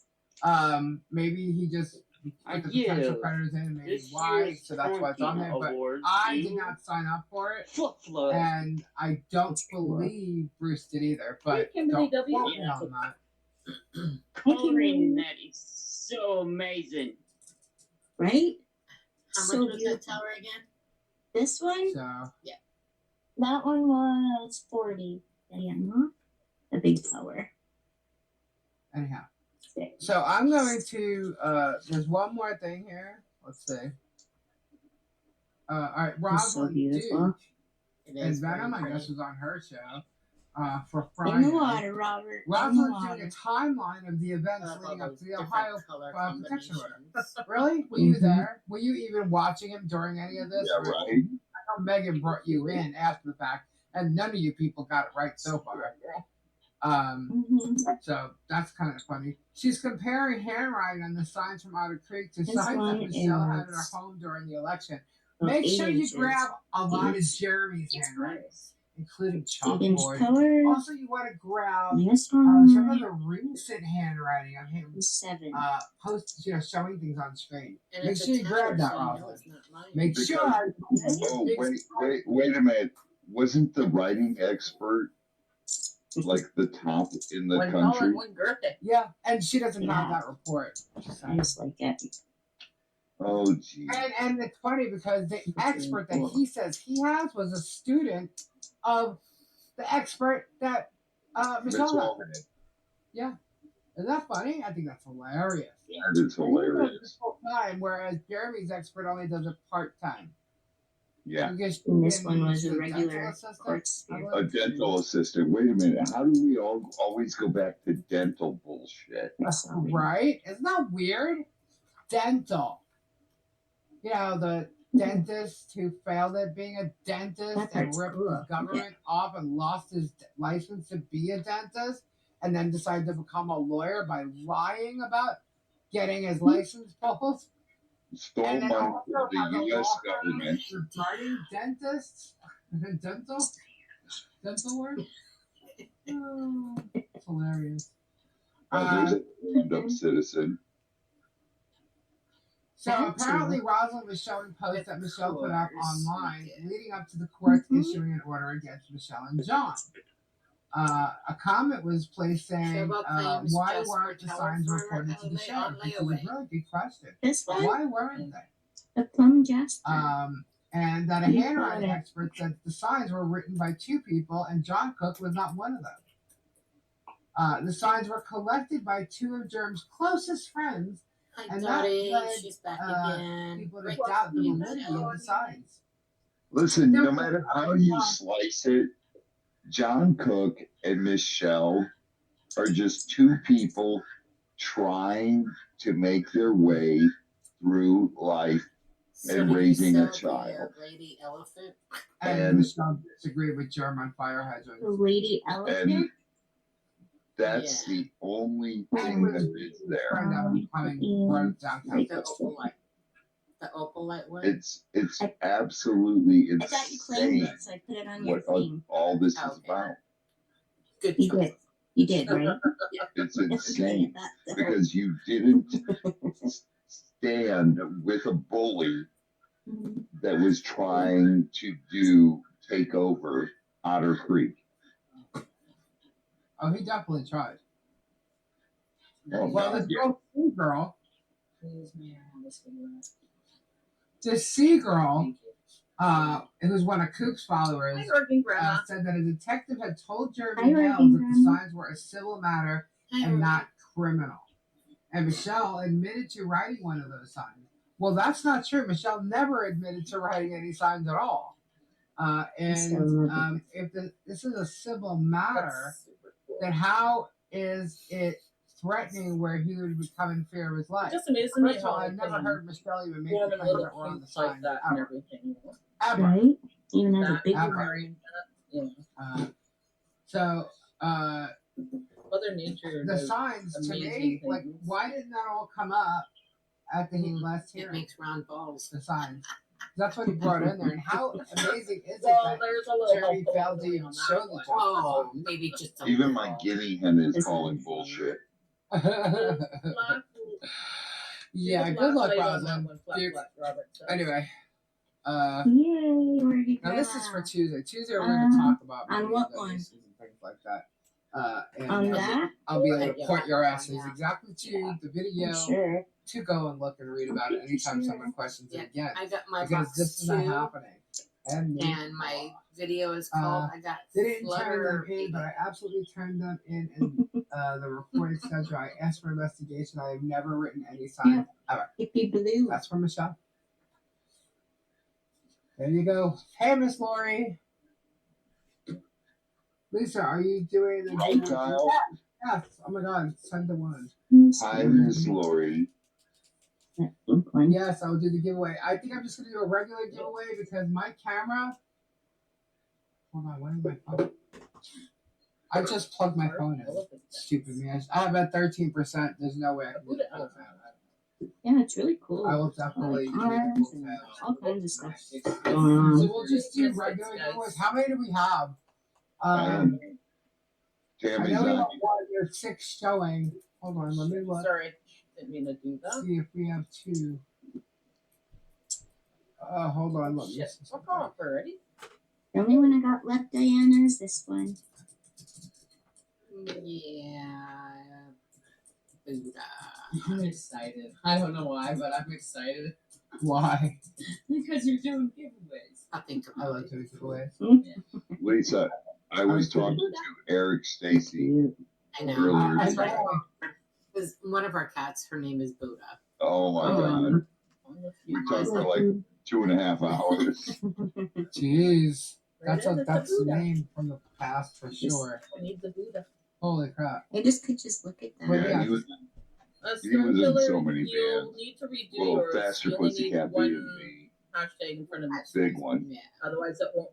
[SPEAKER 7] Maybe he just
[SPEAKER 11] I
[SPEAKER 7] put the potential
[SPEAKER 11] give
[SPEAKER 7] creditors in, maybe
[SPEAKER 11] this
[SPEAKER 7] why,
[SPEAKER 11] year's
[SPEAKER 7] so that's why it's on there. But
[SPEAKER 11] award
[SPEAKER 7] I
[SPEAKER 11] to
[SPEAKER 7] did not sign up for it,
[SPEAKER 11] Fluffler.
[SPEAKER 7] and I don't
[SPEAKER 12] That's cool.
[SPEAKER 7] believe Bruce did either. But
[SPEAKER 9] Kimberly
[SPEAKER 7] don't
[SPEAKER 9] W.
[SPEAKER 7] quote me on that.
[SPEAKER 11] Coloring that is so amazing.
[SPEAKER 12] Right?
[SPEAKER 9] How
[SPEAKER 12] So
[SPEAKER 9] much was
[SPEAKER 12] beautiful.
[SPEAKER 9] that tower again?
[SPEAKER 12] This one?
[SPEAKER 7] So
[SPEAKER 12] That one was 40. Yeah, not the big tower.
[SPEAKER 7] anyhow,
[SPEAKER 12] Six.
[SPEAKER 7] so I'm going to. There's one more thing here. Let's see. All right,
[SPEAKER 12] It's so
[SPEAKER 7] Rosalind
[SPEAKER 12] beautiful.
[SPEAKER 7] Duke
[SPEAKER 9] It
[SPEAKER 7] and
[SPEAKER 9] is very
[SPEAKER 7] Venom, I
[SPEAKER 9] pretty.
[SPEAKER 7] guess, was on her show for
[SPEAKER 12] In the
[SPEAKER 7] Friday.
[SPEAKER 12] water, Robert. In the
[SPEAKER 7] Rosalind's doing
[SPEAKER 12] water.
[SPEAKER 7] a timeline of the events
[SPEAKER 9] Of all
[SPEAKER 7] leading up
[SPEAKER 9] those
[SPEAKER 7] to the
[SPEAKER 9] different
[SPEAKER 7] Ohio
[SPEAKER 9] color
[SPEAKER 7] protection order.
[SPEAKER 9] combinations.
[SPEAKER 7] Really? Were you
[SPEAKER 12] Mhm.
[SPEAKER 7] there? Were you even watching him during any of this?
[SPEAKER 8] Yeah,
[SPEAKER 7] Or-
[SPEAKER 8] right.
[SPEAKER 7] I know Megan brought you in after the fact, and none of you people got it right so far. So that's kind of funny. She's comparing handwriting on the signs from Otter Creek to
[SPEAKER 12] This
[SPEAKER 7] signs that
[SPEAKER 12] one
[SPEAKER 7] Michelle had in her
[SPEAKER 12] is
[SPEAKER 7] home during the election.
[SPEAKER 12] about
[SPEAKER 7] Make
[SPEAKER 12] 8
[SPEAKER 7] sure you
[SPEAKER 12] inches.
[SPEAKER 7] grab a lot of
[SPEAKER 12] It's-
[SPEAKER 7] Jeremy's handwriting, including
[SPEAKER 12] 8-inch
[SPEAKER 7] chalkboard.
[SPEAKER 12] color.
[SPEAKER 7] Also, you want to grab
[SPEAKER 12] And this
[SPEAKER 7] some of
[SPEAKER 12] one
[SPEAKER 7] the recent handwriting of him
[SPEAKER 12] is 7.
[SPEAKER 7] post, showing things on screen.
[SPEAKER 9] And
[SPEAKER 7] Make
[SPEAKER 9] it's
[SPEAKER 7] sure
[SPEAKER 9] a
[SPEAKER 7] you
[SPEAKER 9] tower,
[SPEAKER 7] grab that,
[SPEAKER 9] so you know
[SPEAKER 7] Rosalind.
[SPEAKER 9] it's not mine.
[SPEAKER 7] Make
[SPEAKER 8] Because-
[SPEAKER 7] sure.
[SPEAKER 8] Oh, wait a minute. Wasn't the writing expert like the top in the
[SPEAKER 9] One
[SPEAKER 8] country?
[SPEAKER 9] color, one birthday.
[SPEAKER 7] Yeah, and she doesn't have
[SPEAKER 12] Yeah.
[SPEAKER 7] that report.
[SPEAKER 12] I just like it.
[SPEAKER 8] Oh, gee.
[SPEAKER 7] And it's funny because the expert that he says he has was a student of the expert that Michelle
[SPEAKER 8] Mitchell.
[SPEAKER 7] had. Yeah. Isn't that funny? I think that's hilarious.
[SPEAKER 8] That is
[SPEAKER 7] And he does
[SPEAKER 8] hilarious.
[SPEAKER 7] it full time, whereas Jeremy's expert only does it part time.
[SPEAKER 8] Yeah.
[SPEAKER 7] Because
[SPEAKER 12] And this
[SPEAKER 7] she's
[SPEAKER 12] one was a
[SPEAKER 7] dental
[SPEAKER 12] regular
[SPEAKER 7] assistant,
[SPEAKER 12] quartz
[SPEAKER 7] I
[SPEAKER 12] sphere.
[SPEAKER 7] believe.
[SPEAKER 8] A dental assistant. Wait a minute. How do we all always go back to dental bullshit?
[SPEAKER 7] Right? Isn't that weird? Dental. You know, the dentist who failed at being a dentist
[SPEAKER 12] That
[SPEAKER 7] and
[SPEAKER 12] part's
[SPEAKER 7] ripped
[SPEAKER 12] cool.
[SPEAKER 7] the government off and lost his license to be a dentist, and then decided to become a lawyer by lying about getting his license pulled.
[SPEAKER 8] Stole
[SPEAKER 7] And then
[SPEAKER 8] money
[SPEAKER 7] also
[SPEAKER 8] from the
[SPEAKER 7] have a
[SPEAKER 8] U.S.
[SPEAKER 7] law firm
[SPEAKER 8] government.
[SPEAKER 7] regarding dentists. Dental work. Oh, it's hilarious.
[SPEAKER 8] There's a stand-up citizen.
[SPEAKER 7] So
[SPEAKER 12] That's
[SPEAKER 7] apparently
[SPEAKER 12] cool.
[SPEAKER 7] Rosalind was showing posts that Michelle put up
[SPEAKER 9] course.
[SPEAKER 7] online leading up to the courts
[SPEAKER 12] Mhm.
[SPEAKER 7] issuing an order against Michelle and John. A comment was placed saying,
[SPEAKER 9] Shovel claims
[SPEAKER 7] why
[SPEAKER 9] just
[SPEAKER 7] weren't
[SPEAKER 9] for
[SPEAKER 7] the
[SPEAKER 9] tower
[SPEAKER 7] signs
[SPEAKER 9] for
[SPEAKER 7] reported to the
[SPEAKER 9] LA
[SPEAKER 7] sheriff?
[SPEAKER 9] on
[SPEAKER 7] Which is a
[SPEAKER 9] layaway.
[SPEAKER 7] really good question.
[SPEAKER 12] This one?
[SPEAKER 7] Why weren't they?
[SPEAKER 12] The plum jasper.
[SPEAKER 7] And that a
[SPEAKER 12] You
[SPEAKER 7] handwriting
[SPEAKER 12] got it.
[SPEAKER 7] expert said the signs were written by 2 people and John Cook was not one of them. The signs were collected by 2 of Germ's closest friends,
[SPEAKER 9] Hi,
[SPEAKER 7] and
[SPEAKER 9] Dottie.
[SPEAKER 7] that led
[SPEAKER 9] She's back again.
[SPEAKER 7] people to
[SPEAKER 9] Great
[SPEAKER 7] doubt the
[SPEAKER 9] to see you,
[SPEAKER 7] validity of
[SPEAKER 9] Michelle.
[SPEAKER 7] the signs.
[SPEAKER 8] Listen, no matter how you slice it, John Cook and Michelle are just 2 people trying to make their way through life
[SPEAKER 9] So
[SPEAKER 8] and
[SPEAKER 9] did you
[SPEAKER 8] raising a
[SPEAKER 9] sell the,
[SPEAKER 8] child.
[SPEAKER 9] lady elephant?
[SPEAKER 7] And Michelle disagreed with German fire hydrants.
[SPEAKER 12] The lady
[SPEAKER 8] And
[SPEAKER 12] elephant.
[SPEAKER 8] that's
[SPEAKER 9] Yeah.
[SPEAKER 8] the only
[SPEAKER 7] And
[SPEAKER 8] thing
[SPEAKER 7] it was
[SPEAKER 8] that is there.
[SPEAKER 7] friend that was coming from downtown.
[SPEAKER 9] The opal light. The opal light one?
[SPEAKER 8] It's absolutely
[SPEAKER 12] I thought you claimed
[SPEAKER 8] insane
[SPEAKER 12] it, so I put it on your
[SPEAKER 8] what
[SPEAKER 12] thing.
[SPEAKER 8] all this is
[SPEAKER 9] Okay.
[SPEAKER 8] about.
[SPEAKER 9] Good
[SPEAKER 12] You
[SPEAKER 9] choice.
[SPEAKER 12] did. You did, right?
[SPEAKER 8] It's
[SPEAKER 12] Okay,
[SPEAKER 8] insane
[SPEAKER 12] that- that-
[SPEAKER 8] because you didn't stand with a bully
[SPEAKER 12] Mhm.
[SPEAKER 8] that was trying to take over Otter Creek.
[SPEAKER 7] Oh, he definitely tried.
[SPEAKER 8] Oh,
[SPEAKER 7] Well,
[SPEAKER 8] God,
[SPEAKER 7] this
[SPEAKER 8] yeah.
[SPEAKER 7] girl,
[SPEAKER 9] Please, may I have this video?
[SPEAKER 7] this sea girl, who's one of Coop's followers,
[SPEAKER 1] Hi, working grandma.
[SPEAKER 7] said that a detective had told
[SPEAKER 12] Hi,
[SPEAKER 7] Jeremy Hales
[SPEAKER 12] working
[SPEAKER 7] that the
[SPEAKER 12] grandma.
[SPEAKER 7] signs were a civil matter
[SPEAKER 9] Hi,
[SPEAKER 7] and
[SPEAKER 9] Ruby.
[SPEAKER 7] not criminal. And Michelle admitted to writing one of those signs. Well, that's not true. Michelle never admitted to writing any signs at all. If this is a civil matter,
[SPEAKER 9] That's super cool.
[SPEAKER 7] then how is it threatening where he would become in fear of his
[SPEAKER 13] It
[SPEAKER 7] life?
[SPEAKER 13] just amazes me
[SPEAKER 7] First of all,
[SPEAKER 13] how
[SPEAKER 7] I've never heard Michelle even make
[SPEAKER 13] warm
[SPEAKER 7] the
[SPEAKER 13] and
[SPEAKER 7] claims
[SPEAKER 13] little
[SPEAKER 7] that were on the
[SPEAKER 13] things like
[SPEAKER 7] sign
[SPEAKER 13] that and
[SPEAKER 7] ever.
[SPEAKER 13] everything. You know?
[SPEAKER 7] Ever.
[SPEAKER 12] Right? Even as a
[SPEAKER 13] That
[SPEAKER 12] big
[SPEAKER 7] ever.
[SPEAKER 13] wearing that, you know,
[SPEAKER 7] So
[SPEAKER 13] Mother Nature.
[SPEAKER 7] the
[SPEAKER 13] does
[SPEAKER 7] signs to me,
[SPEAKER 13] amazing
[SPEAKER 7] like,
[SPEAKER 13] things.
[SPEAKER 7] why didn't that all come up at the last
[SPEAKER 9] It
[SPEAKER 7] hearing?
[SPEAKER 9] makes round balls.
[SPEAKER 7] The signs. That's what he brought in there. And how amazing is it
[SPEAKER 13] Well,
[SPEAKER 7] that
[SPEAKER 13] there's a little
[SPEAKER 7] Jeremy
[SPEAKER 13] help
[SPEAKER 7] failed to
[SPEAKER 13] going
[SPEAKER 7] even
[SPEAKER 13] on
[SPEAKER 7] show
[SPEAKER 13] that
[SPEAKER 7] the
[SPEAKER 13] one.
[SPEAKER 9] Oh, maybe just a
[SPEAKER 8] Even
[SPEAKER 9] little.
[SPEAKER 8] my guinea hen is
[SPEAKER 12] This
[SPEAKER 8] calling
[SPEAKER 12] is-
[SPEAKER 8] bullshit.
[SPEAKER 7] Yeah,
[SPEAKER 13] Just
[SPEAKER 7] good luck,
[SPEAKER 13] laid on that
[SPEAKER 7] Rosalind.
[SPEAKER 13] one, flat,
[SPEAKER 7] Duke.
[SPEAKER 13] flat, Robert said.
[SPEAKER 7] Anyway,
[SPEAKER 12] Yay, working
[SPEAKER 7] now this is for
[SPEAKER 12] grandma.
[SPEAKER 7] Tuesday. Tuesday we're going to talk about
[SPEAKER 12] on
[SPEAKER 7] maybe
[SPEAKER 12] what
[SPEAKER 7] the
[SPEAKER 12] one?
[SPEAKER 7] issues and things like that.
[SPEAKER 12] On that?
[SPEAKER 7] I'll be able to
[SPEAKER 13] Yeah.
[SPEAKER 7] point your asses
[SPEAKER 13] Yeah.
[SPEAKER 7] exactly to
[SPEAKER 12] Yeah.
[SPEAKER 7] the video
[SPEAKER 12] Sure.
[SPEAKER 7] to go and look and read about it anytime someone questions
[SPEAKER 13] Yeah,
[SPEAKER 7] it again.
[SPEAKER 13] I got my
[SPEAKER 7] Because
[SPEAKER 13] box
[SPEAKER 7] this is
[SPEAKER 13] two,
[SPEAKER 7] not happening. And
[SPEAKER 13] my video is called I got
[SPEAKER 7] they didn't turn
[SPEAKER 13] Flutter.
[SPEAKER 7] them in, but I absolutely turned them in. And the recording schedule, I asked for investigation. I have never written any sign ever.
[SPEAKER 12] Hippie blue.
[SPEAKER 7] That's from Michelle. There you go. Hey, Miss Lori. Lisa, are you doing the
[SPEAKER 8] Right, Kyle?
[SPEAKER 7] Yes. Oh my God, it's 10 to 1.
[SPEAKER 8] Hi, Miss Lori.
[SPEAKER 7] Yes, I will do the giveaway. I think I'm just gonna do a regular giveaway because my camera. Hold on, what is my phone? I just plugged my phone in. Stupid me. I have at 13%. There's no way I can do it.
[SPEAKER 12] Yeah, it's really cool.
[SPEAKER 7] I will definitely
[SPEAKER 12] Like
[SPEAKER 7] do
[SPEAKER 12] arms
[SPEAKER 7] the
[SPEAKER 12] and
[SPEAKER 7] full
[SPEAKER 12] all kinds of stuff
[SPEAKER 7] tab.
[SPEAKER 12] going on.
[SPEAKER 7] So we'll just do regular giveaways. How many do we have?
[SPEAKER 8] I don't know.
[SPEAKER 7] I
[SPEAKER 8] Tammy's
[SPEAKER 7] know we have
[SPEAKER 8] on.
[SPEAKER 7] one. There's 6 showing. Hold on, let me look.
[SPEAKER 13] Sorry, didn't mean to do that.
[SPEAKER 7] See if we have 2. Hold on. Let me
[SPEAKER 13] Shit,
[SPEAKER 7] see
[SPEAKER 13] fuck
[SPEAKER 7] something.
[SPEAKER 13] off already.
[SPEAKER 12] The only one I got left, Diana, is this one.
[SPEAKER 13] Yeah. I'm excited. I don't know why, but I'm excited.
[SPEAKER 7] Why?
[SPEAKER 13] Because you're doing giveaways. I think
[SPEAKER 7] I
[SPEAKER 13] about
[SPEAKER 7] love
[SPEAKER 13] it.
[SPEAKER 7] doing giveaways.
[SPEAKER 8] Lisa, I was talking to Eric Stacy
[SPEAKER 13] I know.
[SPEAKER 8] earlier
[SPEAKER 7] I
[SPEAKER 8] today.
[SPEAKER 7] know.
[SPEAKER 13] Because one of our cats, her name is Buddha.
[SPEAKER 8] Oh my God. We talked for like 2.5 hours.
[SPEAKER 7] Jeez. That's
[SPEAKER 13] Where is it,
[SPEAKER 7] that's
[SPEAKER 13] the
[SPEAKER 7] the
[SPEAKER 13] Buddha?
[SPEAKER 7] name from the past for sure.
[SPEAKER 13] We need the Buddha.
[SPEAKER 7] Holy crap.
[SPEAKER 12] I just could just look at that.
[SPEAKER 7] Well,
[SPEAKER 8] Yeah,
[SPEAKER 7] yeah.
[SPEAKER 8] he was
[SPEAKER 13] A
[SPEAKER 8] He was in
[SPEAKER 13] Starkiller,
[SPEAKER 8] so many
[SPEAKER 13] you'll
[SPEAKER 8] bands.
[SPEAKER 13] need to redo
[SPEAKER 8] a little
[SPEAKER 13] yours.
[SPEAKER 8] faster
[SPEAKER 13] You only need
[SPEAKER 8] Pussycat Bee
[SPEAKER 13] one
[SPEAKER 8] than me.
[SPEAKER 13] hashtag in front of it.
[SPEAKER 8] Big one.
[SPEAKER 13] Yeah. Otherwise, it won't